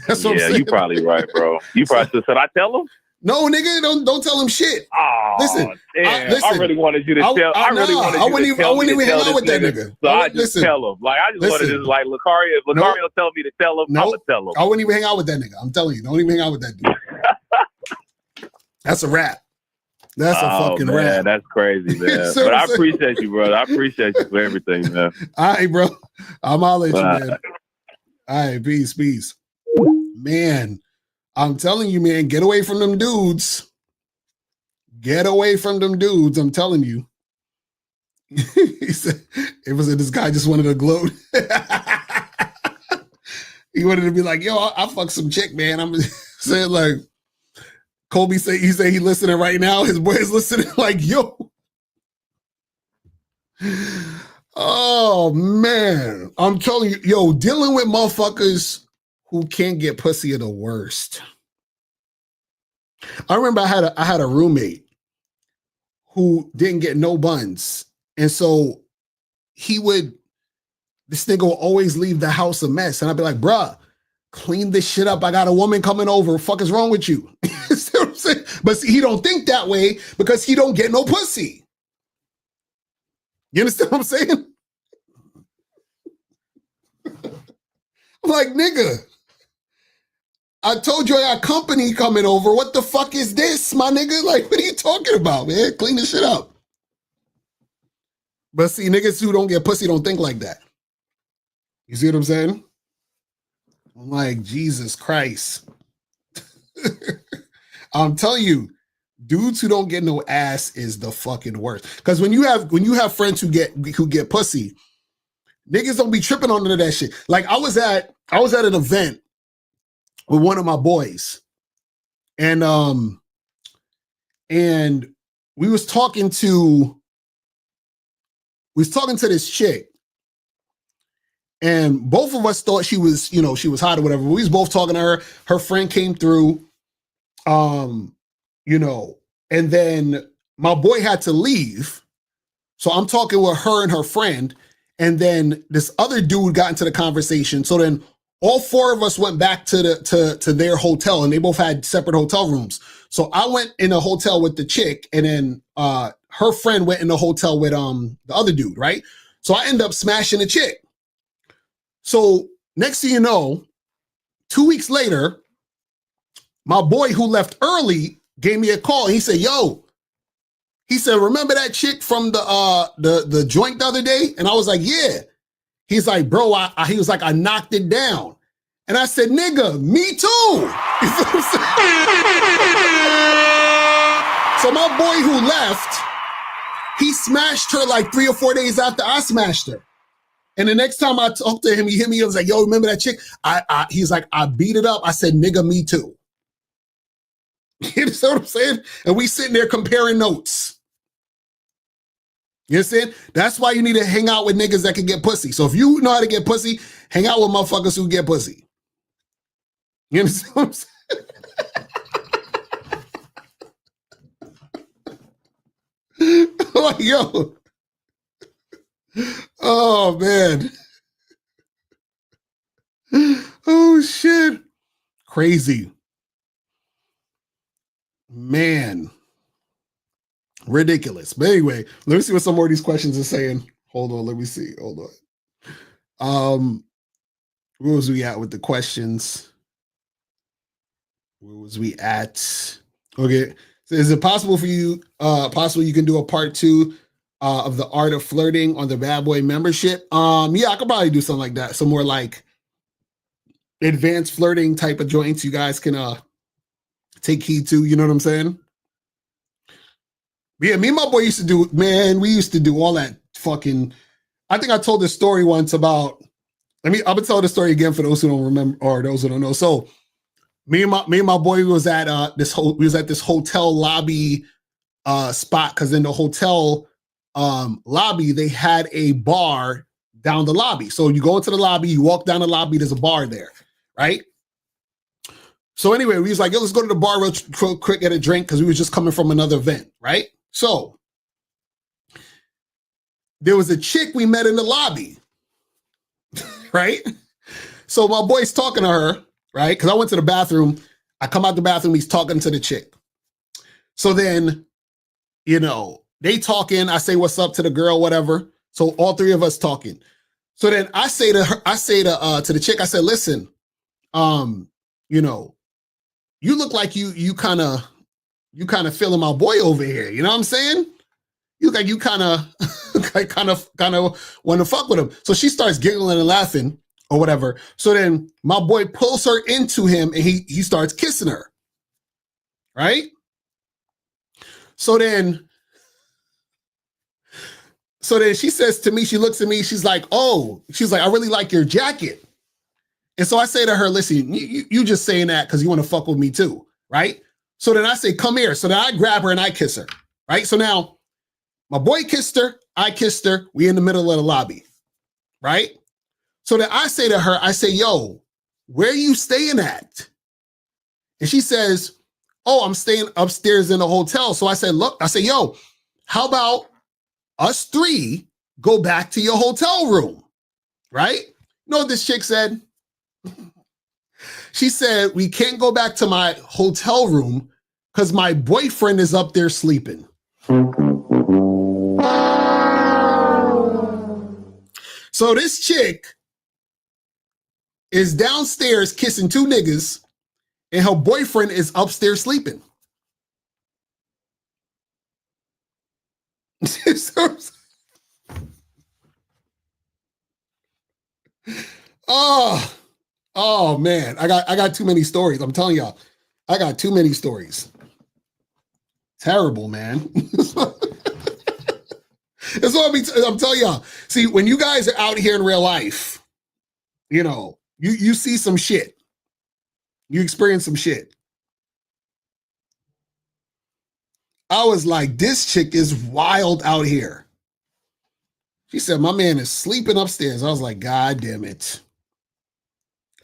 That's what I'm saying. You probably right, bro. You probably should I tell him? No, nigga, don't tell him shit. Oh, listen, I really wanted you to tell. I wouldn't even hang out with that nigga. So I just tell him. Like I just wanted to like Locario. If Locario tell me to tell him, I'ma tell him. I wouldn't even hang out with that nigga. I'm telling you, don't even hang out with that dude. That's a wrap. That's a fucking wrap. That's crazy, man. But I appreciate you, brother. I appreciate you for everything, man. All right, bro. I'm all at you, man. All right, peace. Man. I'm telling you, man, get away from them dudes. Get away from them dudes. I'm telling you. He said, this guy just wanted to gloat. He wanted to be like, yo, I fuck some chick, man. I'm saying like, Kobe say he listening right now. His boy is listening like, yo. Oh, man. I'm telling you, yo, dealing with motherfuckers who can't get pussy are the worst. I remember I had a roommate who didn't get no buns. And so this nigga will always leave the house a mess. And I'd be like, bruh, clean this shit up. I got a woman coming over. What the fuck is wrong with you? See what I'm saying? But see, he don't think that way because he don't get no pussy. You understand what I'm saying? I'm like, nigga, I told you I got company coming over. What the fuck is this, my nigga? Like, what are you talking about, man? Clean this shit up. But see, niggas who don't get pussy don't think like that. You see what I'm saying? I'm like, Jesus Christ. I'm telling you, dudes who don't get no ass is the fucking worst. Because when you have friends who get pussy, niggas don't be tripping on none of that shit. Like I was at an event with one of my boys, and we was talking to this chick, and both of us thought she was hot or whatever. We was both talking to her. Her friend came through, and then my boy had to leave. So I'm talking with her and her friend, and then this other dude got into the conversation. So then all four of us went back to their hotel, and they both had separate hotel rooms. So I went in a hotel with the chick, and then her friend went in the hotel with the other dude, right? So I end up smashing the chick. So next thing you know, 2 weeks later, my boy who left early gave me a call. And he said, yo, he said, remember that chick from the joint the other day? And I was like, yeah. He's like, bro, he was like, I knocked it down. And I said, nigga, me too. So my boy who left, he smashed her like 3 or 4 days after I smashed her. And the next time I talked to him, he hit me. He was like, yo, remember that chick? He's like, I beat it up. I said, nigga, me too. You know what I'm saying? And we sitting there comparing notes. You understand? That's why you need to hang out with niggas that can get pussy. So if you know how to get pussy, hang out with motherfuckers who get pussy. You understand what I'm saying? Like, yo. Oh, man. Oh, shit. Crazy. Man. Ridiculous. But anyway, let me see what some more of these questions are saying. Hold on. Let me see. Hold on. Where was we at with the questions? Where was we at? Okay. So is it possible for you, you can do a part 2 of the art of flirting on the Bad Boy membership? Yeah, I could probably do something like that. Some more like advanced flirting type of joints you guys can take heed to, you know what I'm saying? Yeah, me and my boy used to do, man, we used to do all that fucking, I think I told this story once about, I'm gonna tell the story again for those who don't remember or those who don't know. So me and my boy was at this hotel lobby spot, because in the hotel lobby, they had a bar down the lobby. So you go into the lobby, you walk down the lobby, there's a bar there, right? So anyway, we was like, yo, let's go to the bar real quick, get a drink, because we was just coming from another event, right? So there was a chick we met in the lobby, right? So my boy's talking to her, right? Because I went to the bathroom. I come out the bathroom, he's talking to the chick. So then, they talking, I say what's up to the girl, whatever. So all three of us talking. So then I say to the chick, I said, listen, you look like you kind of feeling my boy over here. You know what I'm saying? You look like you kind of want to fuck with him. So she starts giggling and laughing or whatever. So then my boy pulls her into him and he starts kissing her. Right? So then she says to me, she looks at me, she's like, I really like your jacket. And so I say to her, listen, you just saying that because you want to fuck with me too, right? So then I say, come here. So then I grab her and I kiss her, right? So now my boy kissed her, I kissed her, we in the middle of the lobby, right? So then I say to her, I say, yo, where are you staying at? And she says, oh, I'm staying upstairs in the hotel. So I said, look, yo, how about us three go back to your hotel room, right? You know what this chick said? She said, we can't go back to my hotel room because my boyfriend is up there sleeping. So this chick is downstairs kissing two niggas and her boyfriend is upstairs sleeping. Oh man, I got too many stories. I'm telling y'all, I got too many stories. Terrible, man. That's what I'm telling y'all. See, when you guys are out here in real life, you know, you see some shit. You experience some shit. I was like, this chick is wild out here. She said, my man is sleeping upstairs. I was like, God damn it.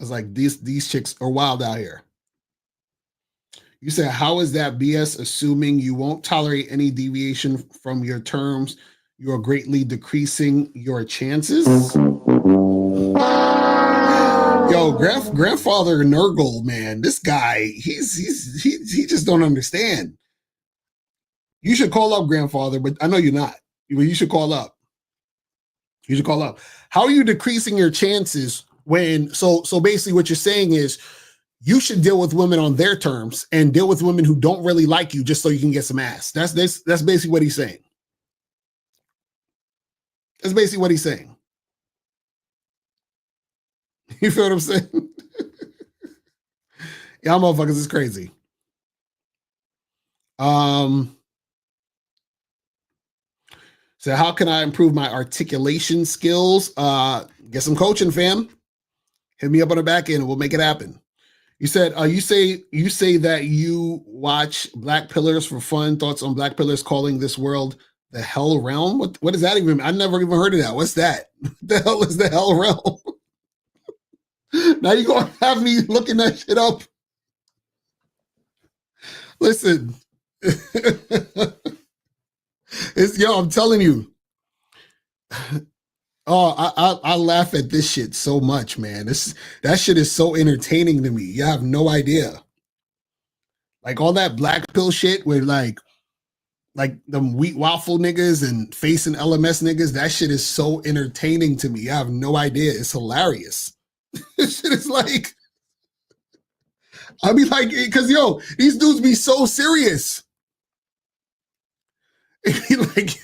I was like, these chicks are wild out here. You said, how is that BS assuming you won't tolerate any deviation from your terms? You are greatly decreasing your chances. Yo, grandfather Nurgle, man, this guy, he just don't understand. You should call up grandfather, but I know you're not. You should call up. You should call up. How are you decreasing your chances when, so basically what you're saying is you should deal with women on their terms and deal with women who don't really like you just so you can get some ass. That's basically what he's saying. That's basically what he's saying. You feel what I'm saying? Y'all motherfuckers is crazy. So how can I improve my articulation skills? Get some coaching, fam. Hit me up on the back end and we'll make it happen. You said, you say that you watch Black Pillars for fun. Thoughts on Black Pillars calling this world the hell realm? What does that even mean? I never even heard of that. What's that? What the hell is the hell realm? Now you're going to have me looking that shit up. Listen. I'm telling you. Oh, I laugh at this shit so much, man. That shit is so entertaining to me. You have no idea. Like all that black pill shit with like them wheat waffle niggas and facing LMS niggas, that shit is so entertaining to me. You have no idea. It's hilarious. This shit is like, I be like, because these dudes be so serious. They be like,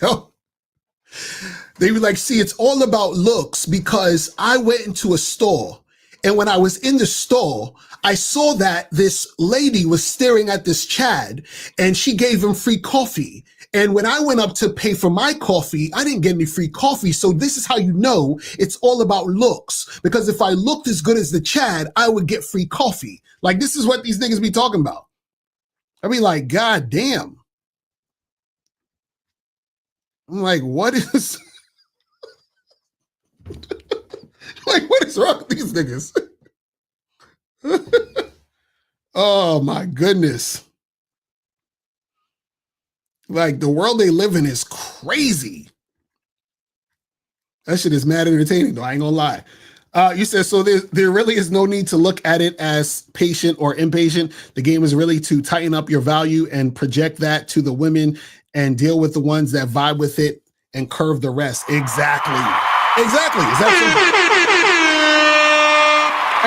they be like, see, it's all about looks because I went into a store and when I was in the store, I saw that this lady was staring at this Chad and she gave him free coffee. And when I went up to pay for my coffee, I didn't get any free coffee. So this is how you know it's all about looks. Because if I looked as good as the Chad, I would get free coffee. Like, this is what these niggas be talking about. I be like, God damn. I'm like, what is... like, what is wrong with these niggas? Oh, my goodness. Like, the world they live in is crazy. That shit is mad entertaining, though. I ain't gonna lie. You said, so there really is no need to look at it as patient or impatient. The game is really to tighten up your value and project that to the women and deal with the ones that vibe with it and curve the rest. Exactly. Exactly. Is that simple?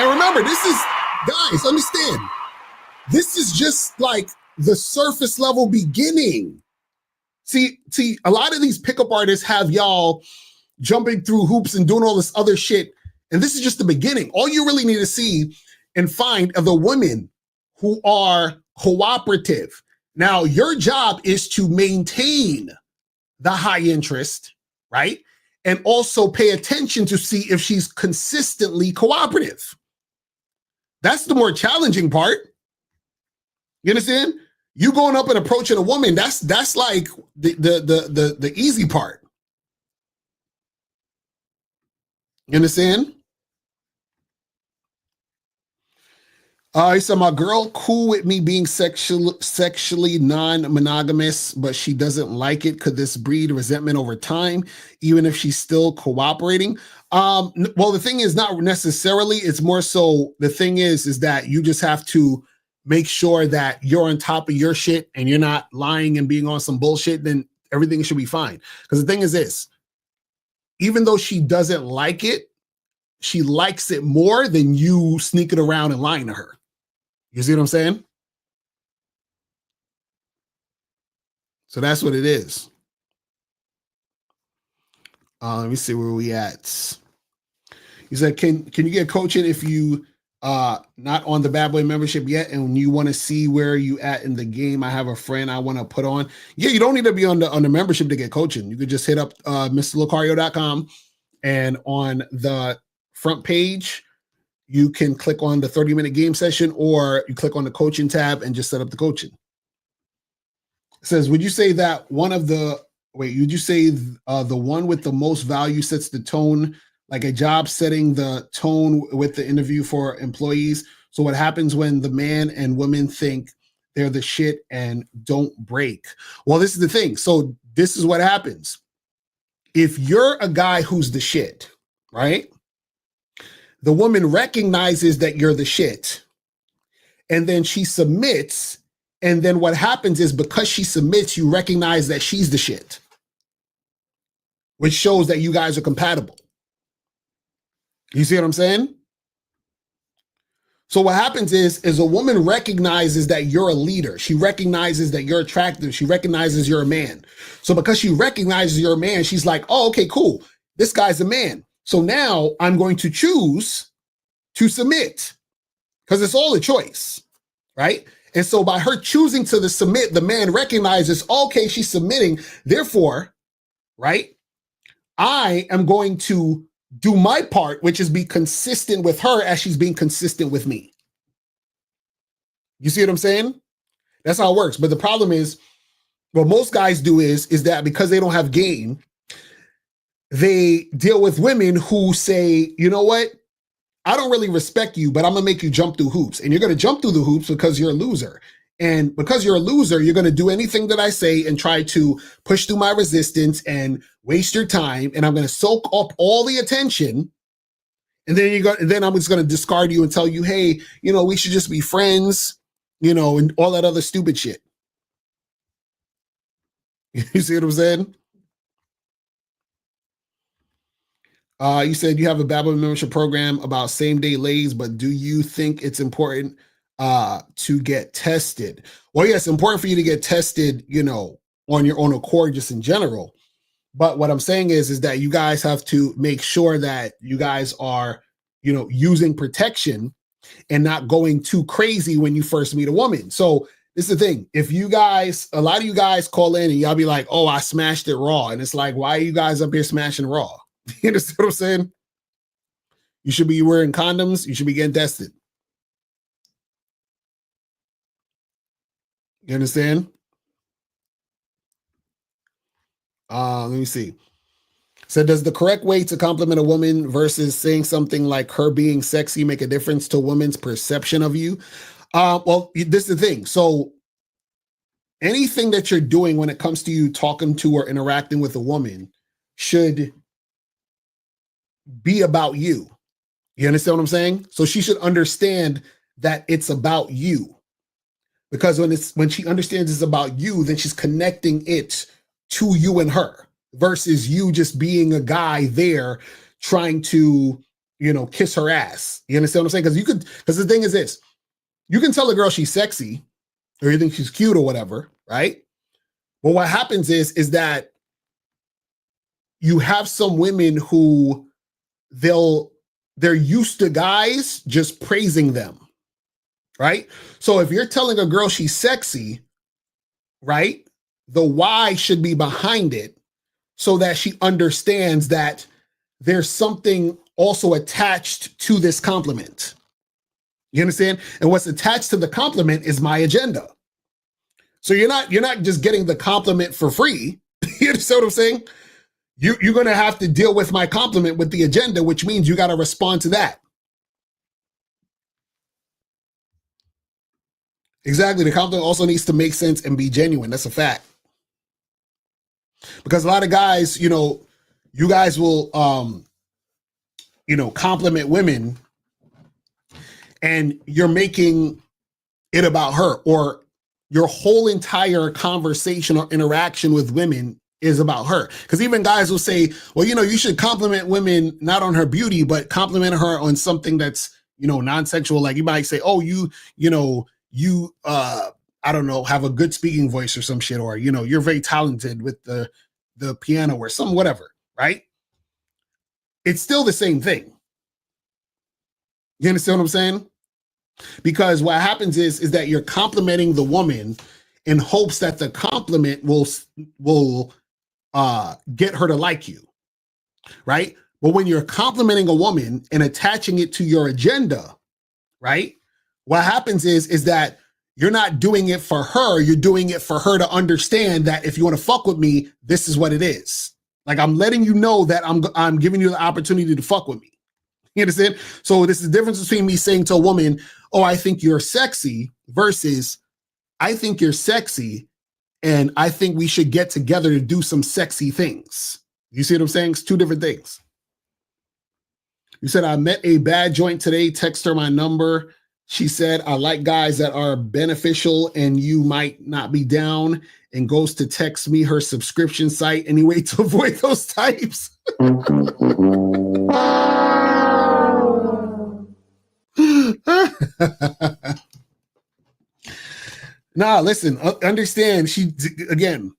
And remember, this is, guys, understand, this is just like the surface level beginning. See, a lot of these pickup artists have y'all jumping through hoops and doing all this other shit. And this is just the beginning. All you really need to see and find are the women who are cooperative. Now, your job is to maintain the high interest, right? And also pay attention to see if she's consistently cooperative. That's the more challenging part. You understand? You going up and approaching a woman, that's like the easy part. You understand? He said, my girl cool with me being sexually non-monogamous, but she doesn't like it. Could this breed resentment over time, even if she's still cooperating? Well, the thing is not necessarily. It's more so the thing is that you just have to make sure that you're on top of your shit and you're not lying and being on some bullshit. Then everything should be fine. Because the thing is this, even though she doesn't like it, she likes it more than you sneaking around and lying to her. You see what I'm saying? So that's what it is. Let me see where we at. He said, can you get coaching if you not on the Bad Boy membership yet and you want to see where you at in the game? I have a friend I want to put on. Yeah, you don't need to be on the membership to get coaching. You could just hit up MrLocario.com, and on the front page, you can click on the 30-minute game session, or you click on the coaching tab and just set up the coaching. It says, would you say that would you say the one with the most value sets the tone, like a job setting the tone with the interview for employees? So what happens when the man and woman think they're the shit and don't break? Well, this is the thing. So this is what happens. If you're a guy who's the shit, right? The woman recognizes that you're the shit, and then she submits. And then what happens is, because she submits, you recognize that she's the shit, which shows that you guys are compatible. You see what I'm saying? So what happens is a woman recognizes that you're a leader. She recognizes that you're attractive. She recognizes you're a man. So because she recognizes you're a man, she's like, oh, okay, cool. This guy's a man. So now I'm going to choose to submit, because it's all a choice, right? And so by her choosing to submit, the man recognizes, okay, she's submitting. Therefore, right, I am going to do my part, which is be consistent with her as she's being consistent with me. You see what I'm saying? That's how it works. But the problem is, what most guys do is that because they don't have game, they deal with women who say, you know what? I don't really respect you, but I'm going to make you jump through hoops. And you're going to jump through the hoops because you're a loser. And because you're a loser, you're going to do anything that I say and try to push through my resistance and waste your time. And I'm going to soak up all the attention. And then I'm just going to discard you and tell you, hey, we should just be friends, and all that other stupid shit. You see what I'm saying? You said you have a Bad Boy membership program about same-day lays, but do you think it's important to get tested? Well, yes, it's important for you to get tested, on your own accord, just in general. But what I'm saying is that you guys have to make sure that you guys are, using protection and not going too crazy when you first meet a woman. So this is the thing. If you guys, a lot of you guys call in and y'all be like, oh, I smashed it raw. And it's like, why are you guys up here smashing raw? You understand what I'm saying? You should be wearing condoms. You should be getting tested. You understand? Let me see. So does the correct way to compliment a woman versus saying something like her being sexy make a difference to a woman's perception of you? Well, this is the thing. So anything that you're doing when it comes to you talking to or interacting with a woman should be about you. You understand what I'm saying? So she should understand that it's about you. Because when she understands it's about you, then she's connecting it to you and her, versus you just being a guy there trying to, kiss her ass. You understand what I'm saying? Because the thing is this, you can tell a girl she's sexy or you think she's cute or whatever, right? But what happens is that you have some women who they're used to guys just praising them, right? So if you're telling a girl she's sexy, right, the why should be behind it so that she understands that there's something also attached to this compliment. You understand? And what's attached to the compliment is my agenda. So you're not just getting the compliment for free. You understand what I'm saying? You're going to have to deal with my compliment with the agenda, which means you got to respond to that. Exactly. The compliment also needs to make sense and be genuine. That's a fact. Because a lot of guys, you guys will, compliment women and you're making it about her, or your whole entire conversation or interaction with women is about her. Because even guys will say, well, you should compliment women not on her beauty, but compliment her on something that's, non-sexual. Like you might say, oh, you I don't know, have a good speaking voice or some shit, or, you're very talented with the piano or some whatever, right? It's still the same thing. You understand what I'm saying? Because what happens is that you're complimenting the woman in hopes that the compliment will get her to like you, right? But when you're complimenting a woman and attaching it to your agenda, right? What happens is that you're not doing it for her. You're doing it for her to understand that if you want to fuck with me, this is what it is. Like, I'm letting you know that I'm giving you the opportunity to fuck with me. You understand? So this is the difference between me saying to a woman, oh, I think you're sexy, versus I think you're sexy and I think we should get together to do some sexy things. You see what I'm saying? It's two different things. You said, I met a bad joint today. Text her my number. She said, I like guys that are beneficial and you might not be down, and goes to text me her subscription site anyway to avoid those types. Nah, listen, understand. Again,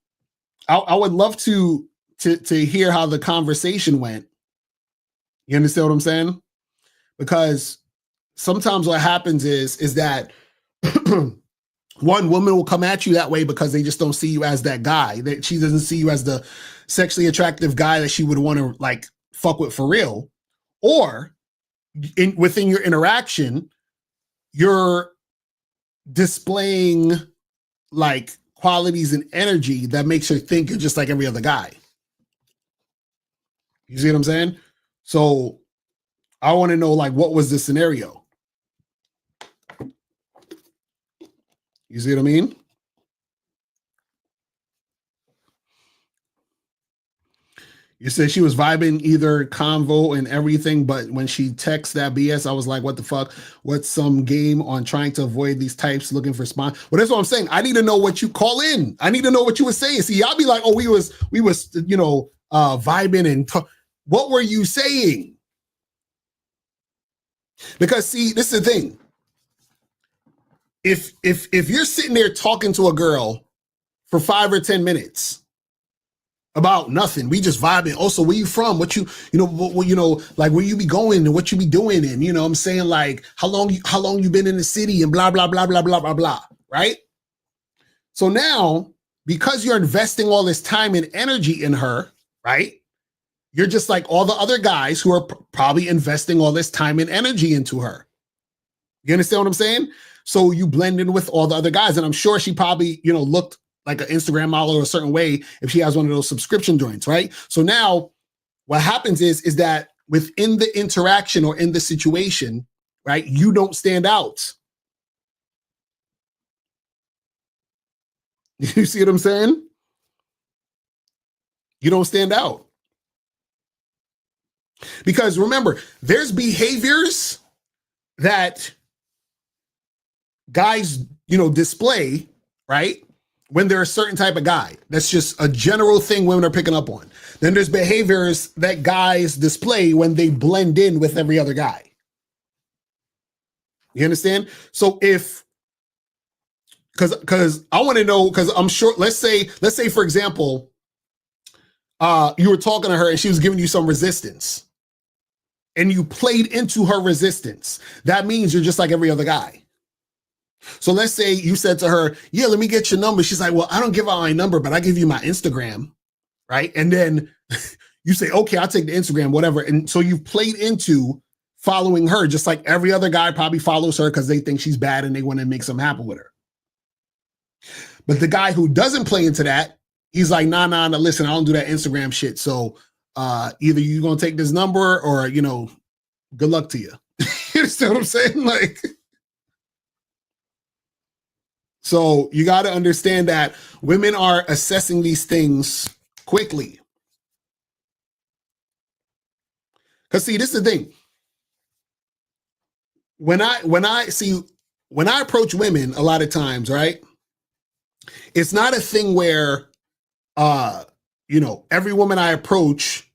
I would love to hear how the conversation went. You understand what I'm saying? Because sometimes what happens is that one woman will come at you that way because they just don't see you as that guy. That she doesn't see you as the sexually attractive guy that she would want to like fuck with for real. Or within your interaction, you're displaying like qualities and energy that makes her think you're just like every other guy. You see what I'm saying? So I want to know, like, what was the scenario? You see what I mean? You said she was vibing either convo and everything, but when she texts that BS, I was like, what the fuck? What's some game on trying to avoid these types looking for spawn? Well, that's what I'm saying. I need to know what you call in. I need to know what you were saying. See, y'all be like, oh, we was vibing and what were you saying? Because see, this is the thing. If you're sitting there talking to a girl for 5 or 10 minutes about nothing, we just vibing. Also, where you from? What like where you be going and what you be doing, and I'm saying, like, how long you been in the city and blah blah blah blah blah blah blah. Right? So now, because you're investing all this time and energy in her, right? You're just like all the other guys who are probably investing all this time and energy into her. You understand what I'm saying? So you blend in with all the other guys. And I'm sure she probably, looked like an Instagram model a certain way if she has one of those subscription joints, right? So now what happens is that within the interaction or in the situation, right, you don't stand out. You see what I'm saying? You don't stand out. Because remember, there's behaviors that guys, display, right? When they're a certain type of guy. That's just a general thing women are picking up on. Then there's behaviors that guys display when they blend in with every other guy. You understand? So because I want to know, because I'm sure, let's say, for example, you were talking to her and she was giving you some resistance and you played into her resistance. That means you're just like every other guy. So let's say you said to her, yeah, let me get your number. She's like, well, I don't give out my number, but I give you my Instagram, right? And then you say, okay, I'll take the Instagram, whatever. And so you've played into following her, just like every other guy probably follows her because they think she's bad and they want to make something happen with her. But the guy who doesn't play into that, he's like, nah, listen, I don't do that Instagram shit. So either you're going to take this number or, good luck to you. You understand what I'm saying? Like, So you got to understand that women are assessing these things quickly. Because see, this is the thing. When I approach women a lot of times, right? It's not a thing where every woman I approach,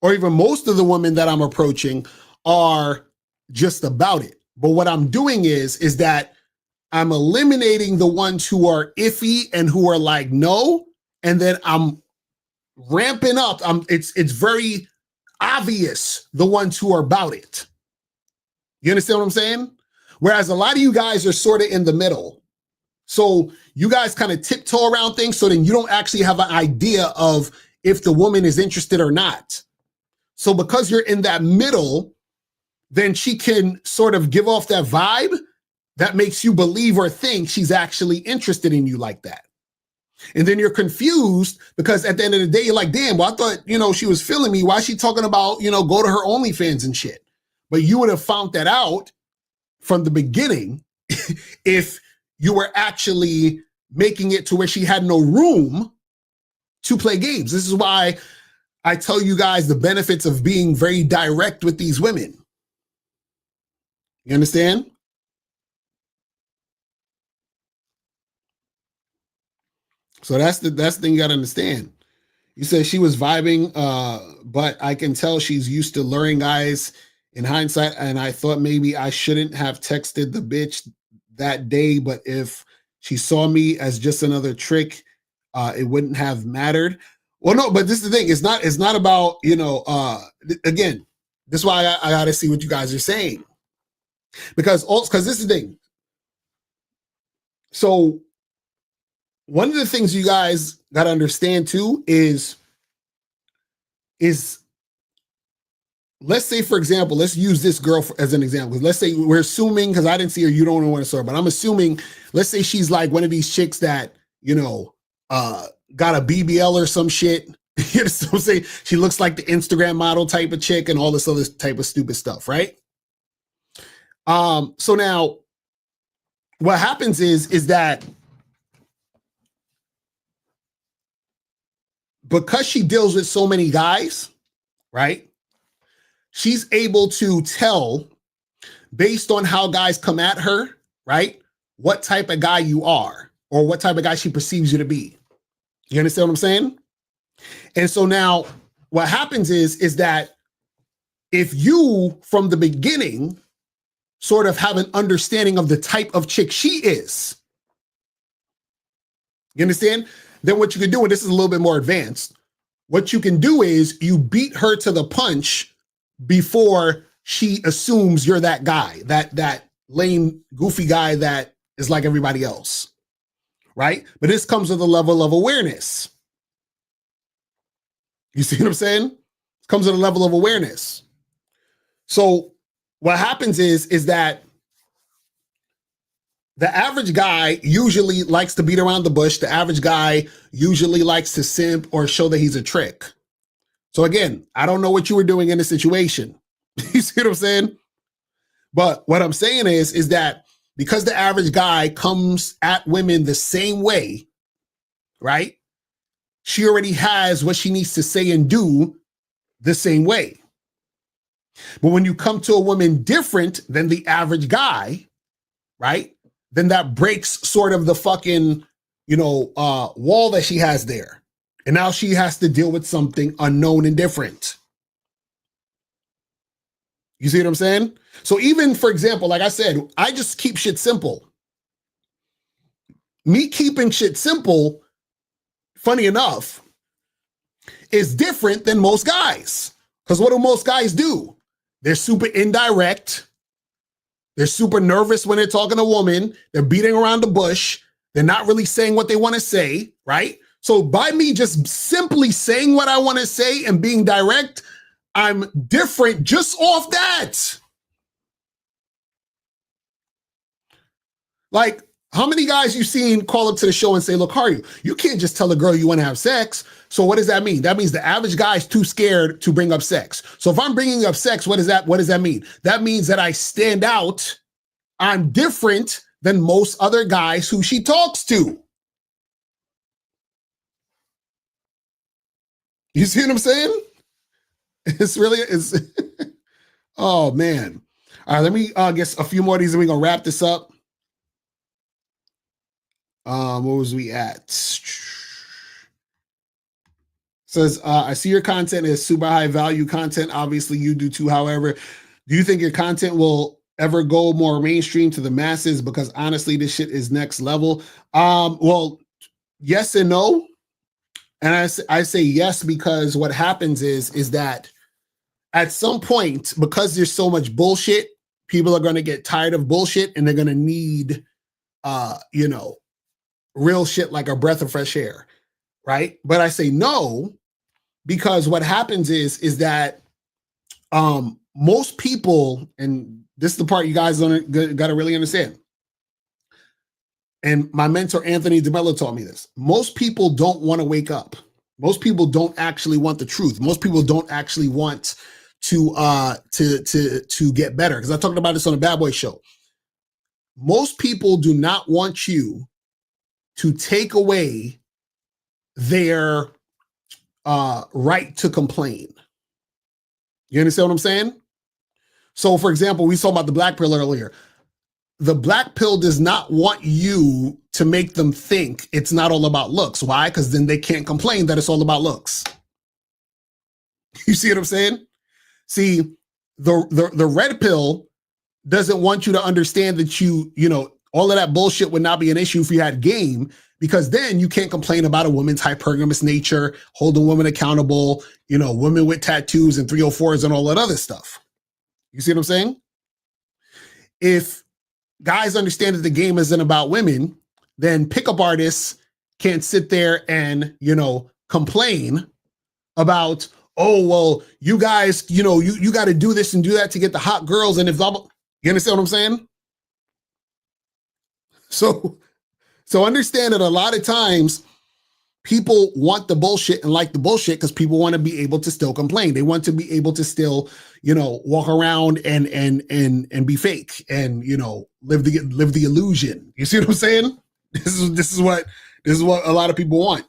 or even most of the women that I'm approaching, are just about it. But what I'm doing is that I'm eliminating the ones who are iffy and who are like no, and then I'm ramping up. It's very obvious the ones who are about it. You understand what I'm saying? Whereas a lot of you guys are sort of in the middle. So you guys kind of tiptoe around things, so then you don't actually have an idea of if the woman is interested or not. So because you're in that middle, then she can sort of give off that vibe that makes you believe or think she's actually interested in you like that. And then you're confused because at the end of the day, you're like, damn, well, I thought, she was feeling me. Why is she talking about, go to her OnlyFans and shit? But you would have found that out from the beginning if you were actually making it to where she had no room to play games. This is why I tell you guys the benefits of being very direct with these women. You understand? So that's the thing you got to understand. You said she was vibing, but I can tell she's used to luring guys in hindsight, and I thought maybe I shouldn't have texted the bitch that day, but if she saw me as just another trick, it wouldn't have mattered. Well, no, but this is the thing. It's not about, again, this is why I got to see what you guys are saying. Because this is the thing. So one of the things you guys got to understand too is let's say, for example, let's use this girl as an example. Let's say we're assuming, because I didn't see her, you don't know what I saw her, but I'm assuming, let's say she's like one of these chicks that, got a BBL or some shit. You know what I'm saying? She looks like the Instagram model type of chick and all this other type of stupid stuff, right? So now what happens is that because she deals with so many guys, right? She's able to tell based on how guys come at her, right? What type of guy you are or what type of guy she perceives you to be. You understand what I'm saying? And so now what happens is that if you from the beginning sort of have an understanding of the type of chick she is, you understand? Then what you can do, and this is a little bit more advanced, what you can do is you beat her to the punch before she assumes you're that guy, that lame, goofy guy that is like everybody else, right? But this comes with a level of awareness. You see what I'm saying? It comes with a level of awareness. So what happens is that the average guy usually likes to beat around the bush. The average guy usually likes to simp or show that he's a trick. So again, I don't know what you were doing in this situation. You see what I'm saying? But what I'm saying is that because the average guy comes at women the same way, right? She already has what she needs to say and do the same way. But when you come to a woman different than the average guy, right? Then that breaks sort of the fucking, wall that she has there. And now she has to deal with something unknown and different. You see what I'm saying? So even, for example, like I said, I just keep shit simple. Me keeping shit simple, funny enough, is different than most guys. Because what do most guys do? They're super indirect. They're super nervous when they're talking to a woman. They're beating around the bush. They're not really saying what they want to say, right? So by me just simply saying what I want to say and being direct, I'm different just off that. Like, how many guys you seen call up to the show and say, Locario, you can't just tell a girl you want to have sex. So what does that mean? That means the average guy is too scared to bring up sex. So if I'm bringing up sex, what does that mean? That means that I stand out. I'm different than most other guys who she talks to. You see what I'm saying? It's really, oh man. All right, let me get a few more of these and we're going to wrap this up. What was we at? Says, I see your content is super high value content. Obviously, you do too. However, do you think your content will ever go more mainstream to the masses? Because honestly, this shit is next level. Well, yes and no. And I say yes because what happens is that at some point, because there's so much bullshit, people are going to get tired of bullshit and they're going to need, real shit like a breath of fresh air, right? But I say no because what happens is that most people, and this is the part you guys got to really understand. And my mentor, Anthony DeMello, taught me this. Most people don't want to wake up. Most people don't actually want the truth. Most people don't actually want to get better. Because I talked about this on the Bad Boy Show. Most people do not want you to take away their right to complain. You understand what I'm saying? So, for example, we saw about the black pill earlier. The black pill does not want you to make them think it's not all about looks. Why? Because then they can't complain that it's all about looks. You see what I'm saying? See, the red pill doesn't want you to understand that all of that bullshit would not be an issue if you had game, because then you can't complain about a woman's hypergamous nature, holding women accountable, women with tattoos and 304s and all that other stuff. You see what I'm saying? If guys understand that the game isn't about women, then pickup artists can't sit there and, complain about, oh, well, you guys, you got to do this and do that to get the hot girls. And if you understand what I'm saying? So understand that a lot of times people want the bullshit and like the bullshit because people want to be able to still complain. They want to be able to still, walk around and be fake and, live the illusion. You see what I'm saying? This is what a lot of people want.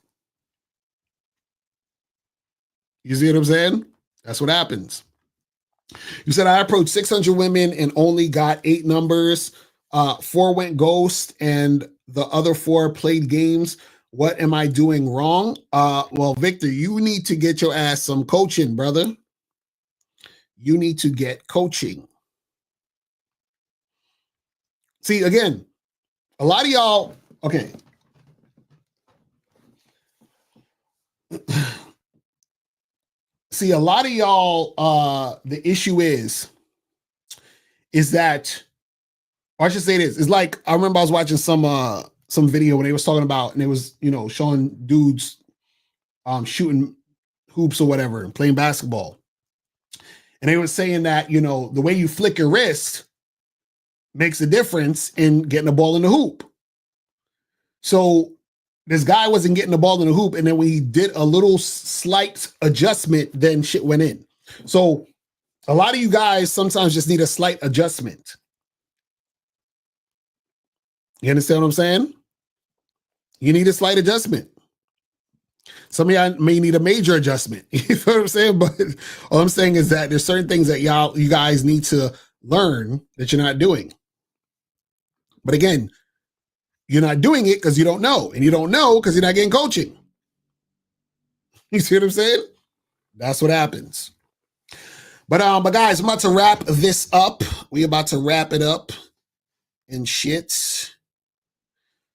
You see what I'm saying? That's what happens. You said I approached 600 women and only got 8 numbers. 4 went ghost and the other 4 played games. What am I doing wrong? Well, Victor, you need to get your ass some coaching, brother. You need to get coaching. See, again, a lot of y'all, okay. See, a lot of y'all, the issue is that, or I should say this, it's like, I remember I was watching some video when they was talking about, and it was, showing dudes shooting hoops or whatever and playing basketball. And they were saying that, the way you flick your wrist makes a difference in getting the ball in the hoop. So this guy wasn't getting the ball in the hoop, and then when he did a little slight adjustment, then shit went in. So a lot of you guys sometimes just need a slight adjustment. You understand what I'm saying? You need a slight adjustment. Some of y'all may need a major adjustment. You know what I'm saying? But all I'm saying is that there's certain things that you guys need to learn that you're not doing. But again, you're not doing it because you don't know. And you don't know because you're not getting coaching. You see what I'm saying? That's what happens. But guys, I'm about to wrap this up. We about to wrap it up and shit.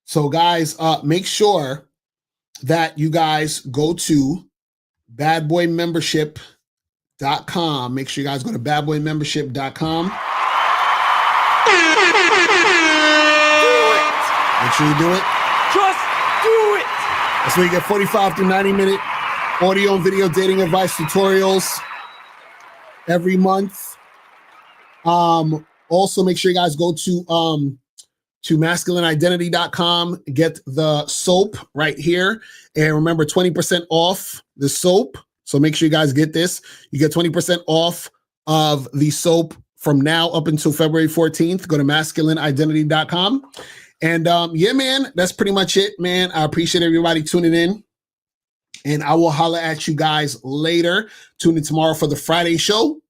So guys, make sure that you guys go to badboymembership.com. Make sure you guys go to badboymembership.com. Make sure you do it. Just do it. That's where you get 45 to 90-minute audio and video dating advice tutorials every month. Also, make sure you guys go to masculineidentity.com, get the soap right here. And remember, 20% off the soap. So make sure you guys get this. You get 20% off of the soap from now up until February 14th. Go to masculineidentity.com. And yeah, man, that's pretty much it, man. I appreciate everybody tuning in. And I will holler at you guys later. Tune in tomorrow for the Friday show.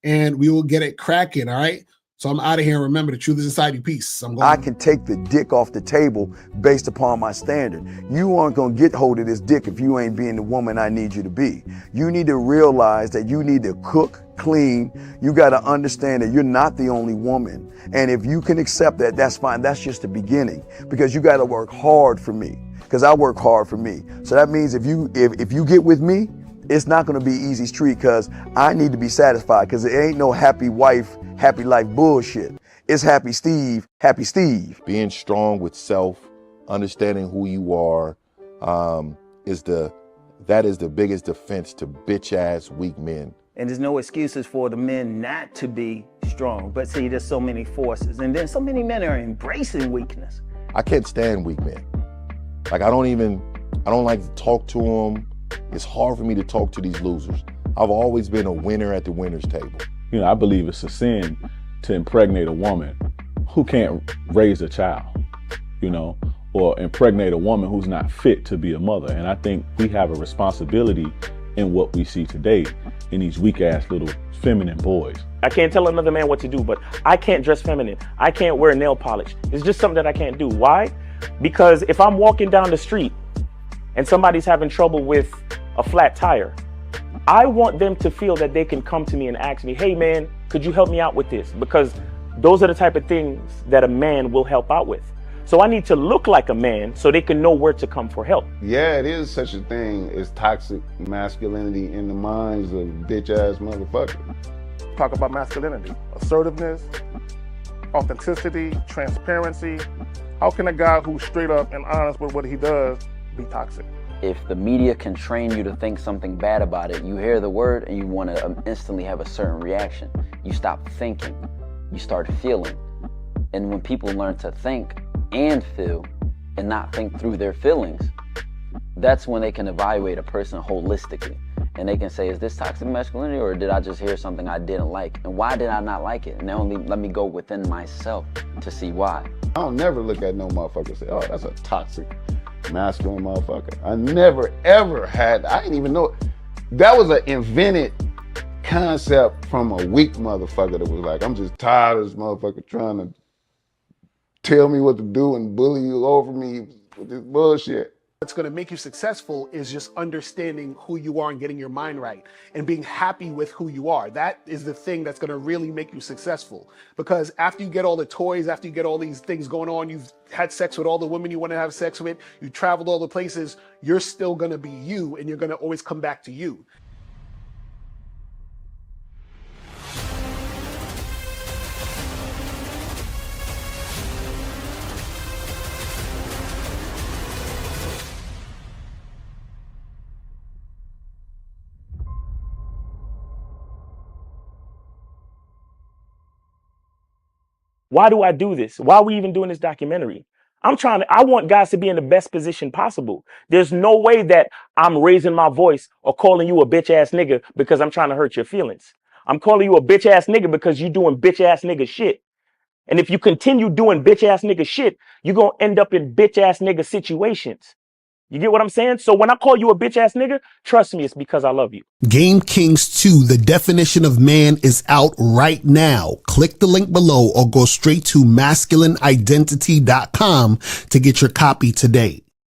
And we will get it cracking, all right? So I'm out of here. Remember, the truth is inside you. Peace. I'm going. I can take the dick off the table based upon my standard. You aren't going to get hold of this dick if you ain't being the woman I need you to be. You need to realize that you need to cook, clean. You got to understand that you're not the only woman. And if you can accept that, that's fine. That's just the beginning, because you got to work hard for me, because I work hard for me. So that means if you get with me, it's not going to be easy street, because I need to be satisfied, because it ain't no happy wife, happy life bullshit. It's happy Steve, happy Steve. Being strong with self, understanding who you are, is the biggest defense to bitch ass weak men. And there's no excuses for the men not to be strong. But see, there's so many forces. And then so many men are embracing weakness. I can't stand weak men. Like, I don't like to talk to them. It's hard for me to talk to these losers. I've always been a winner at the winner's table. You know, I believe it's a sin to impregnate a woman who can't raise a child, you know, or impregnate a woman who's not fit to be a mother. And I think we have a responsibility in what we see today in these weak ass little feminine boys. I can't tell another man what to do, but I can't dress feminine. I can't wear nail polish. It's just something that I can't do. Why? Because if I'm walking down the street and somebody's having trouble with a flat tire, I want them to feel that they can come to me and ask me, hey man, could you help me out with this? Because those are the type of things that a man will help out with. So I need to look like a man so they can know where to come for help. Yeah, it is such a thing as toxic masculinity in the minds of bitch ass motherfuckers. Talk about masculinity, assertiveness, authenticity, transparency. How can a guy who's straight up and honest with what he does be toxic? If the media can train you to think something bad about it, you hear the word and you want to instantly have a certain reaction. You stop thinking, you start feeling. And when people learn to think and feel and not think through their feelings, that's when they can evaluate a person holistically. And they can say, is this toxic masculinity, or did I just hear something I didn't like? And why did I not like it? And only let me go within myself to see why. I don't never look at no motherfucker and say, oh, that's a toxic masculine motherfucker. I never ever had, I didn't even know. That was an invented concept from a weak motherfucker that was like, I'm just tired of this motherfucker trying to tell me what to do and bully you over me with this bullshit. What's going to make you successful is just understanding who you are and getting your mind right and being happy with who you are. That is the thing that's going to really make you successful. Because after you get all the toys, after you get all these things going on, you've had sex with all the women you want to have sex with, you traveled all the places, you're still going to be you, and you're going to always come back to you. Why do I do this? Why are we even doing this documentary? I want guys to be in the best position possible. There's no way that I'm raising my voice or calling you a bitch ass nigga because I'm trying to hurt your feelings. I'm calling you a bitch ass nigga because you're doing bitch ass nigga shit. And if you continue doing bitch ass nigga shit, you're going to end up in bitch ass nigga situations. You get what I'm saying? So when I call you a bitch ass nigga, trust me, it's because I love you. Game Kings 2, the definition of man, is out right now. Click the link below or go straight to masculineidentity.com to get your copy today.